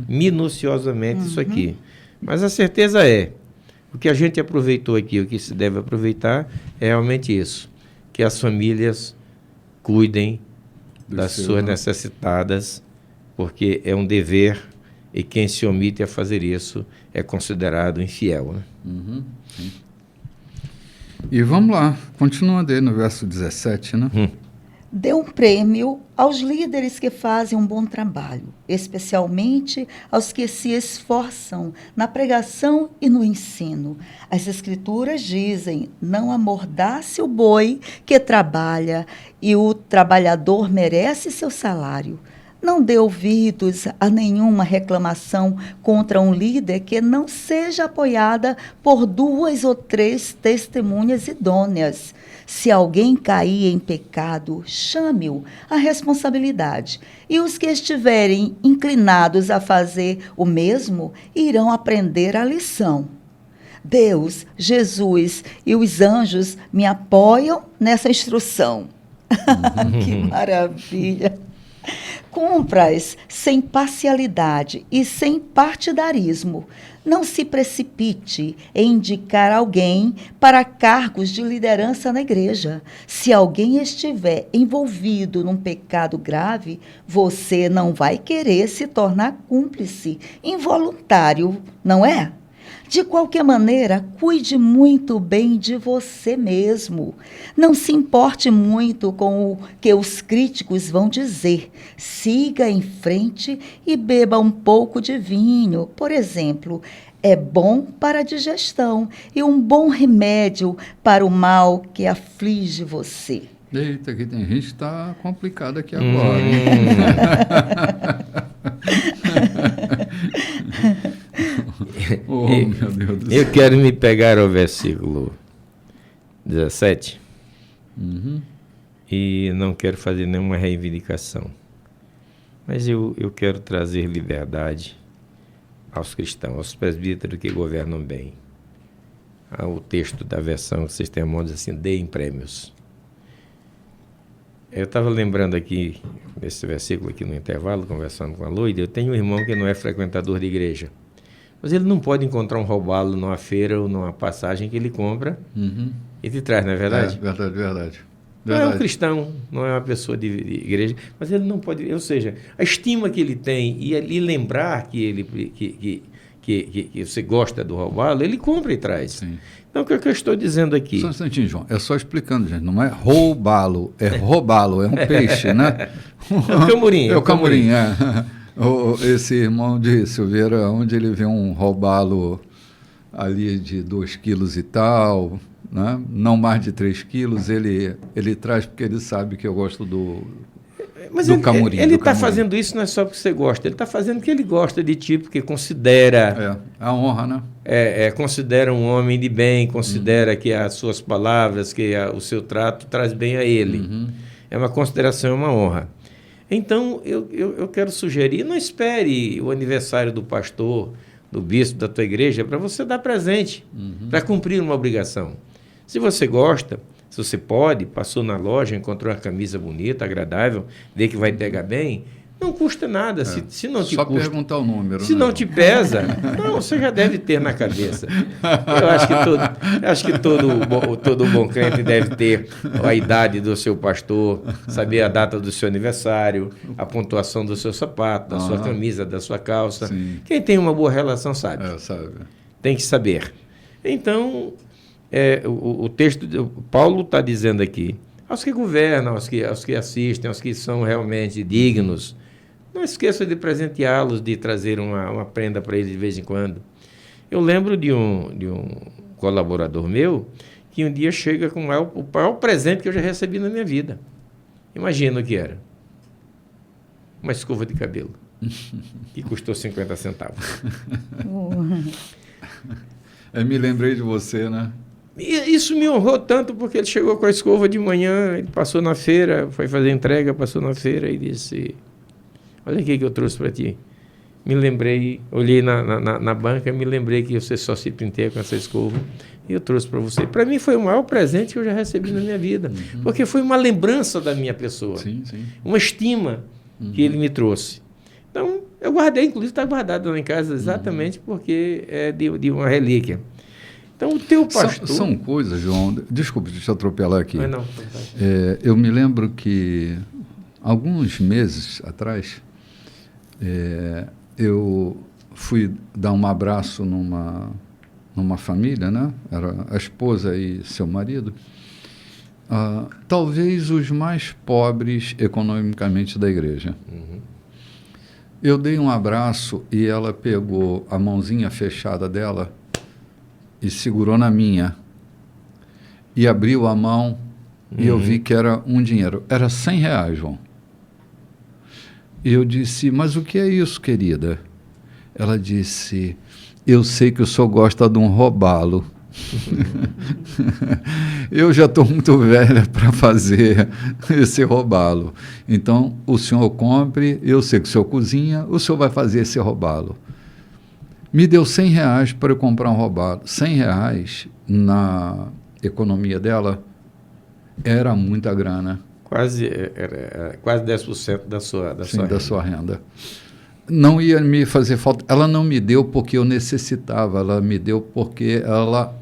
minuciosamente isso aqui. Mas a certeza o que a gente aproveitou aqui, o que se deve aproveitar é realmente isso, que as famílias cuidem das suas necessitadas, porque é um dever, e quem se omite a fazer isso é considerado infiel, né? Sim. E vamos lá, continuando aí no verso 17, né? Dê um prêmio aos líderes que fazem um bom trabalho, especialmente aos que se esforçam na pregação e no ensino. As Escrituras dizem, não amordace o boi que trabalha, e o trabalhador merece seu salário. Não dê ouvidos a nenhuma reclamação contra um líder que não seja apoiada por 2 ou 3 testemunhas idôneas. Se alguém cair em pecado, chame-o à responsabilidade. E os que estiverem inclinados a fazer o mesmo irão aprender a lição. Deus, Jesus e os anjos me apoiam nessa instrução. Que maravilha! Cumpra-as sem parcialidade e sem partidarismo. Não se precipite em indicar alguém para cargos de liderança na igreja. Se alguém estiver envolvido num pecado grave, você não vai querer se tornar cúmplice involuntário, não é? De qualquer maneira, cuide muito bem de você mesmo. Não se importe muito com o que os críticos vão dizer. Siga em frente e beba um pouco de vinho, por exemplo. É bom para a digestão e um bom remédio para o mal que aflige você. Eita, aqui tem gente que está complicada aqui agora. Oh, meu Deus do céu. Eu quero me pegar ao versículo 17 e não quero fazer nenhuma reivindicação. Mas eu quero trazer liberdade aos cristãos, aos presbíteros que governam bem. O texto da versão que vocês têm a mão diz assim, deem prêmios. Eu estava lembrando aqui, nesse versículo aqui no intervalo, conversando com a Loide, eu tenho um irmão que não é frequentador de igreja, mas ele não pode encontrar um robalo numa feira ou numa passagem que ele compra e te traz, não é verdade? Verdade. Não é um cristão, não é uma pessoa de igreja, mas ele não pode, ou seja, a estima que ele tem e lembrar que você gosta do robalo, ele compra e traz. Sim. Então, o que eu estou dizendo aqui? Só um instantinho, João. É só explicando, gente. Não é roubalo, é robalo, é um peixe, né? É o camurim. É o camurim, Esse irmão de Silveira, onde ele vê um robalo ali de 2 quilos e tal, né? Não mais de 3 quilos, ele traz porque ele sabe que eu gosto do camurim. Ele está fazendo isso não é só porque você gosta, ele está fazendo porque ele gosta de ti, porque considera... É a honra, né? Considera um homem de bem, considera que as suas palavras, que o seu trato traz bem a ele. É uma consideração, é uma honra. Então, eu quero sugerir, não espere o aniversário do pastor, do bispo da tua igreja, para você dar presente, para cumprir uma obrigação. Se você gosta, se você pode, passou na loja, encontrou uma camisa bonita, agradável, vê que vai pegar bem, não custa nada. Se não te só custa, perguntar o número. se não te pesa, não, você já deve ter na cabeça. Eu acho que todo bom crente deve ter a idade do seu pastor, saber a data do seu aniversário, a pontuação do seu sapato, da sua camisa, da sua calça. Sim. Quem tem uma boa relação sabe. Sabe. Tem que saber. Então, o texto de Paulo está dizendo aqui, aos que governam, aos que assistem, aos que são realmente dignos, não esqueça de presenteá-los, de trazer uma prenda para eles de vez em quando. Eu lembro de um colaborador meu que um dia chega com o maior presente que eu já recebi na minha vida. Imagina o que era. Uma escova de cabelo, que custou 50 centavos. Eu me lembrei de você, né? E isso me honrou tanto, porque ele chegou com a escova de manhã, ele passou na feira, foi fazer entrega, passou na feira e disse... Olha aqui que eu trouxe para ti. Me lembrei, olhei na banca, me lembrei que você só se penteia com essa escova e eu trouxe para você. Para mim foi o maior presente que eu já recebi na minha vida, porque foi uma lembrança da minha pessoa, sim. Uma estima que ele me trouxe. Então, eu guardei, inclusive está guardado lá em casa exatamente porque é de uma relíquia. Então, o teu pastor... São coisas, João... Desculpe, deixa eu atropelar aqui. Não. Eu me lembro que, alguns meses atrás, eu fui dar um abraço numa família, né? Era a esposa e seu marido. Talvez os mais pobres economicamente da igreja. Eu dei um abraço e ela pegou a mãozinha fechada dela e segurou na minha. E abriu a mão e eu vi que era um dinheiro. Era R$100, João. E eu disse, mas o que é isso, querida? Ela disse, eu sei que o senhor gosta de um robalo. Eu já estou muito velha para fazer esse robalo. Então, o senhor compre, eu sei que o senhor cozinha, o senhor vai fazer esse robalo. Me deu R$100 para eu comprar um robalo. R$100 na economia dela era muita grana. Quase 10% da sua renda. Da sua renda. Não ia me fazer falta. Ela não me deu porque eu necessitava, ela me deu porque ela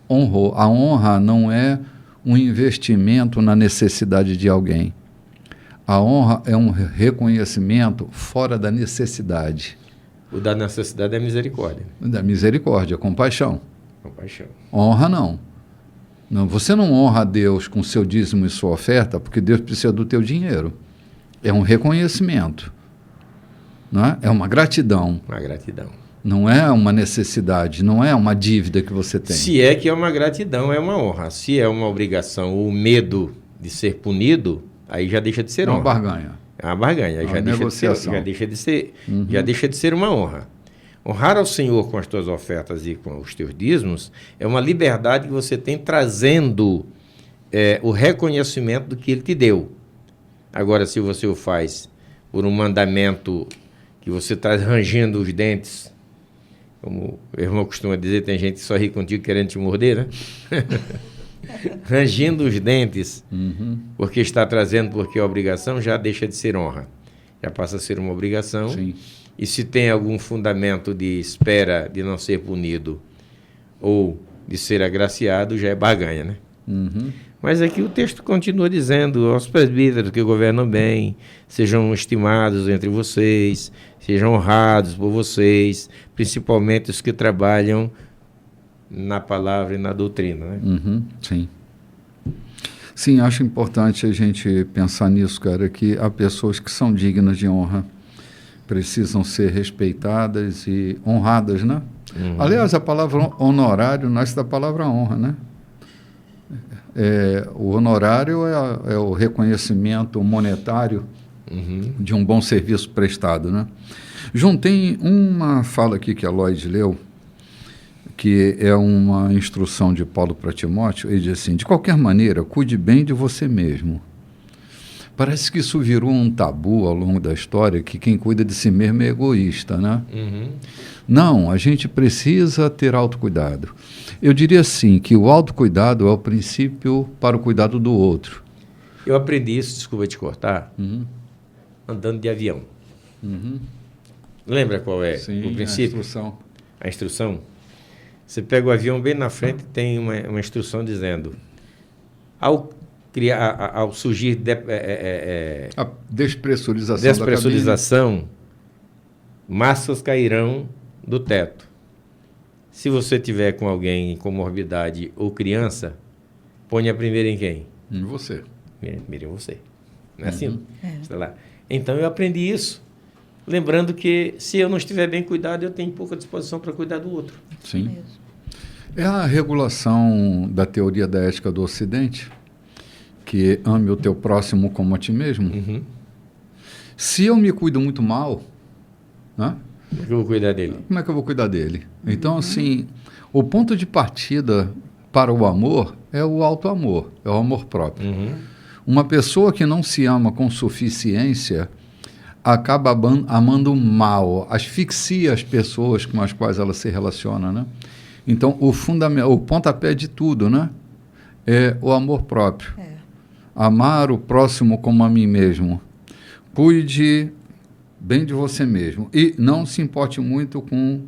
honrou. A honra não é um investimento na necessidade de alguém. A honra é um reconhecimento fora da necessidade. O da necessidade é a misericórdia. Da misericórdia, compaixão. Compaixão. Honra não. Não, você não honra a Deus com seu dízimo e sua oferta, porque Deus precisa do teu dinheiro. É um reconhecimento. Não é? É uma gratidão. Uma gratidão. Não é uma necessidade, não é uma dívida que você tem. Se é que é uma gratidão, é uma honra. Se é uma obrigação, o medo de ser punido, aí já deixa de ser honra. É uma barganha. É uma barganha, já deixa de ser uma honra. Honrar ao Senhor com as tuas ofertas e com os teus dízimos é uma liberdade que você tem trazendo o reconhecimento do que Ele te deu. Agora, se você o faz por um mandamento que você traz rangendo os dentes, como o irmão costuma dizer, tem gente que só ri contigo querendo te morder, né? Rangindo os dentes, porque está trazendo, porque a obrigação já deixa de ser honra, já passa a ser uma obrigação. Sim. E se tem algum fundamento de espera de não ser punido ou de ser agraciado, já é barganha, né? Mas aqui o texto continua dizendo: aos presbíteros que governam bem, sejam estimados entre vocês, sejam honrados por vocês, principalmente os que trabalham na palavra e na doutrina, né? Sim. Sim, acho importante a gente pensar nisso, cara, que há pessoas que são dignas de honra, precisam ser respeitadas e honradas, né? Aliás, a palavra honorário nasce da palavra honra, né? O honorário é o reconhecimento monetário de um bom serviço prestado, né? Juntei uma fala aqui que a Lloyd leu, que é uma instrução de Paulo para Timóteo. Ele diz assim: de qualquer maneira, cuide bem de você mesmo. Parece que isso virou um tabu ao longo da história, que quem cuida de si mesmo é egoísta, né? Não, a gente precisa ter autocuidado. Eu diria assim, que o autocuidado é o princípio para o cuidado do outro. Eu aprendi isso, desculpa te cortar, andando de avião. Lembra qual é o princípio? A instrução. Você pega o avião bem na frente, tem uma instrução dizendo: ao surgir a despressurização, massas cairão do teto. Se você tiver com alguém com morbidade ou criança, ponha primeiro em quem? Em você. Primeiro em você. Não é assim? Sei lá. Então eu aprendi isso, lembrando que se eu não estiver bem cuidado, eu tenho pouca disposição para cuidar do outro. Sim. É a regulação da teoria da ética do Ocidente, que ame o teu próximo como a ti mesmo. Se eu me cuido muito mal, né? Como é que eu vou cuidar dele? Como é que eu vou cuidar dele? Então, assim, o ponto de partida para o amor é o auto-amor, é o amor próprio. Uma pessoa que não se ama com suficiência acaba amando mal, asfixia as pessoas com as quais ela se relaciona, né? Então, o pontapé de tudo, né? É o amor próprio. Amar o próximo como a mim mesmo. Cuide bem de você mesmo. E não se importe muito com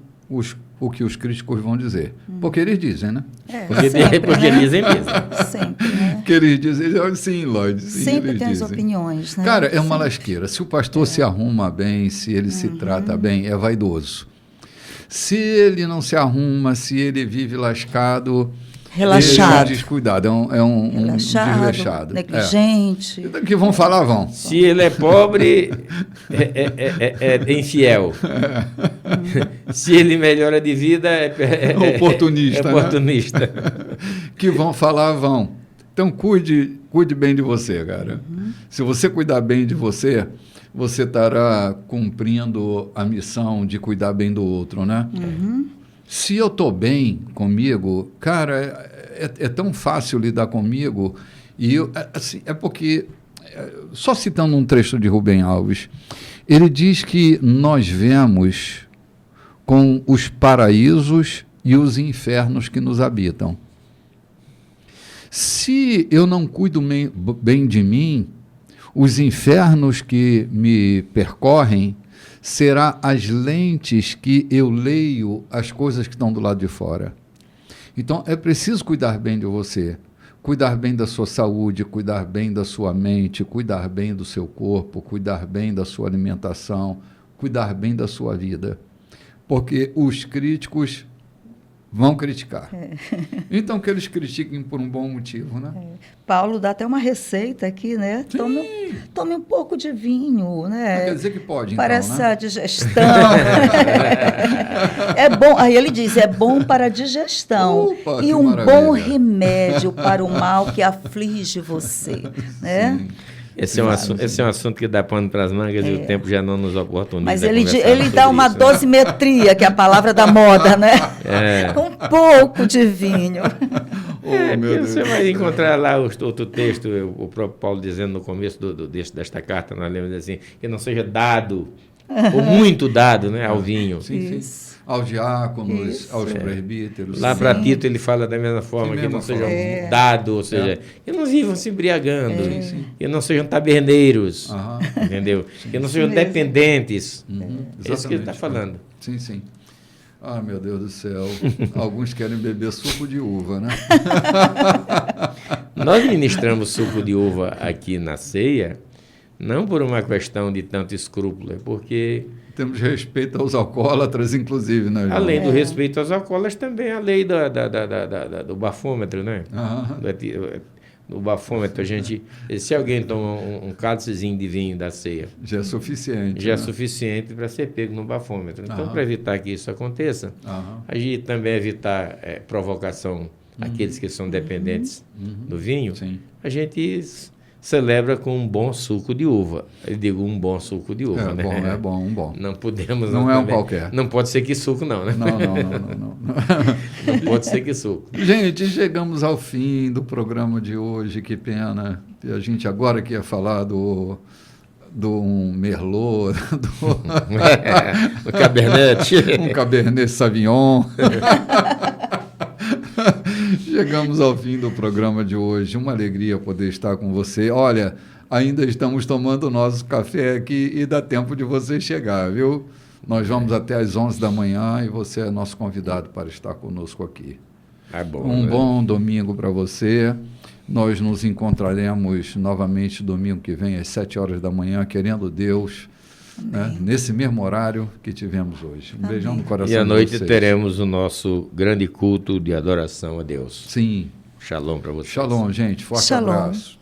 o que os críticos vão dizer. Porque eles dizem, né? Porque eles dizem mesmo. Sempre, né? Que eles dizem, sim, Lloyd. Sim, sempre tem dizem. as opiniões, né? Cara, é uma lasqueira. Se o pastor se arruma bem, se ele se trata bem, é vaidoso. Se ele não se arruma, se ele vive lascado... Relaxado. Ele é um descuidado, é um desleixado. Negligente. Que vão falar, vão. Se ele é pobre, é infiel. Se ele melhora de vida, é oportunista. Oportunista. Que vão falar, vão. Então, cuide bem de você, cara. Se você cuidar bem de você, você estará cumprindo a missão de cuidar bem do outro, né? Se eu estou bem comigo, cara, é tão fácil lidar comigo. E assim, é porque, só citando um trecho de Rubem Alves, ele diz que nós vemos com os paraísos e os infernos que nos habitam. Se eu não cuido bem de mim, os infernos que me percorrem será as lentes que eu leio as coisas que estão do lado de fora. Então, é preciso cuidar bem de você, cuidar bem da sua saúde, cuidar bem da sua mente, cuidar bem do seu corpo, cuidar bem da sua alimentação, cuidar bem da sua vida. Porque os críticos vão criticar. Então, que eles critiquem por um bom motivo, né? Paulo dá até uma receita aqui, né? Tome um pouco de vinho, né? Quer dizer que pode, para então, essa né? digestão. É bom, aí ele diz, é bom para a digestão. Opa, e um maravilha. bom remédio para o mal que aflige você, né? Sim. Esse é um assunto que dá pano para as mangas e o tempo já não nos oportuniza. Mas ele dá uma dosimetria, que é a palavra da moda, né? Um pouco de vinho. Você vai encontrar lá outro texto, o próprio Paulo dizendo no começo desta carta, nós lemos assim, que não seja dado ou muito dado, né, ao vinho. Sim, sim. Aos diáconos, aos presbíteros. Lá para Tito ele fala da mesma forma, que não sejam dados, ou seja, que não vivam se embriagando, que não sejam taberneiros, entendeu? Que não sejam dependentes. É isso que ele está falando. Sim, sim. Ah, meu Deus do céu. Alguns querem beber suco de uva, né? Nós ministramos suco de uva aqui na ceia, não por uma questão de tanto escrúpulo, é porque... Temos respeito aos alcoólatras, inclusive, né, João? Além do respeito aos alcoólatras, também a lei do bafômetro, né? Do bafômetro, a gente... Se alguém toma um cálicezinho de vinho da ceia... Já é suficiente. Já é suficiente para ser pego no bafômetro. Então, para evitar que isso aconteça, a gente também evitar provocação àqueles que são dependentes do vinho, a gente... celebra com um bom suco de uva. Eu digo um bom suco de uva, né? É bom, um bom. Não podemos... Não é um qualquer. Não pode ser que suco, não, né? Não. Não pode ser que suco. Gente, chegamos ao fim do programa de hoje, que pena. A gente agora que ia falar do Merlot, do Cabernet. Um Cabernet Sauvignon. Chegamos ao fim do programa de hoje. Uma alegria poder estar com você. Olha, ainda estamos tomando o nosso café aqui e dá tempo de você chegar, viu? Nós vamos até às 11 da manhã e você é nosso convidado para estar conosco aqui. Bom, bom domingo para você. Nós nos encontraremos novamente domingo que vem às 7 horas da manhã, querendo Deus, né, nesse mesmo horário que tivemos hoje. Um beijão no coração. E à noite vocês. teremos o nosso grande culto de adoração a Deus. Sim. Shalom para vocês. Shalom, gente. Forte Shalom. abraço.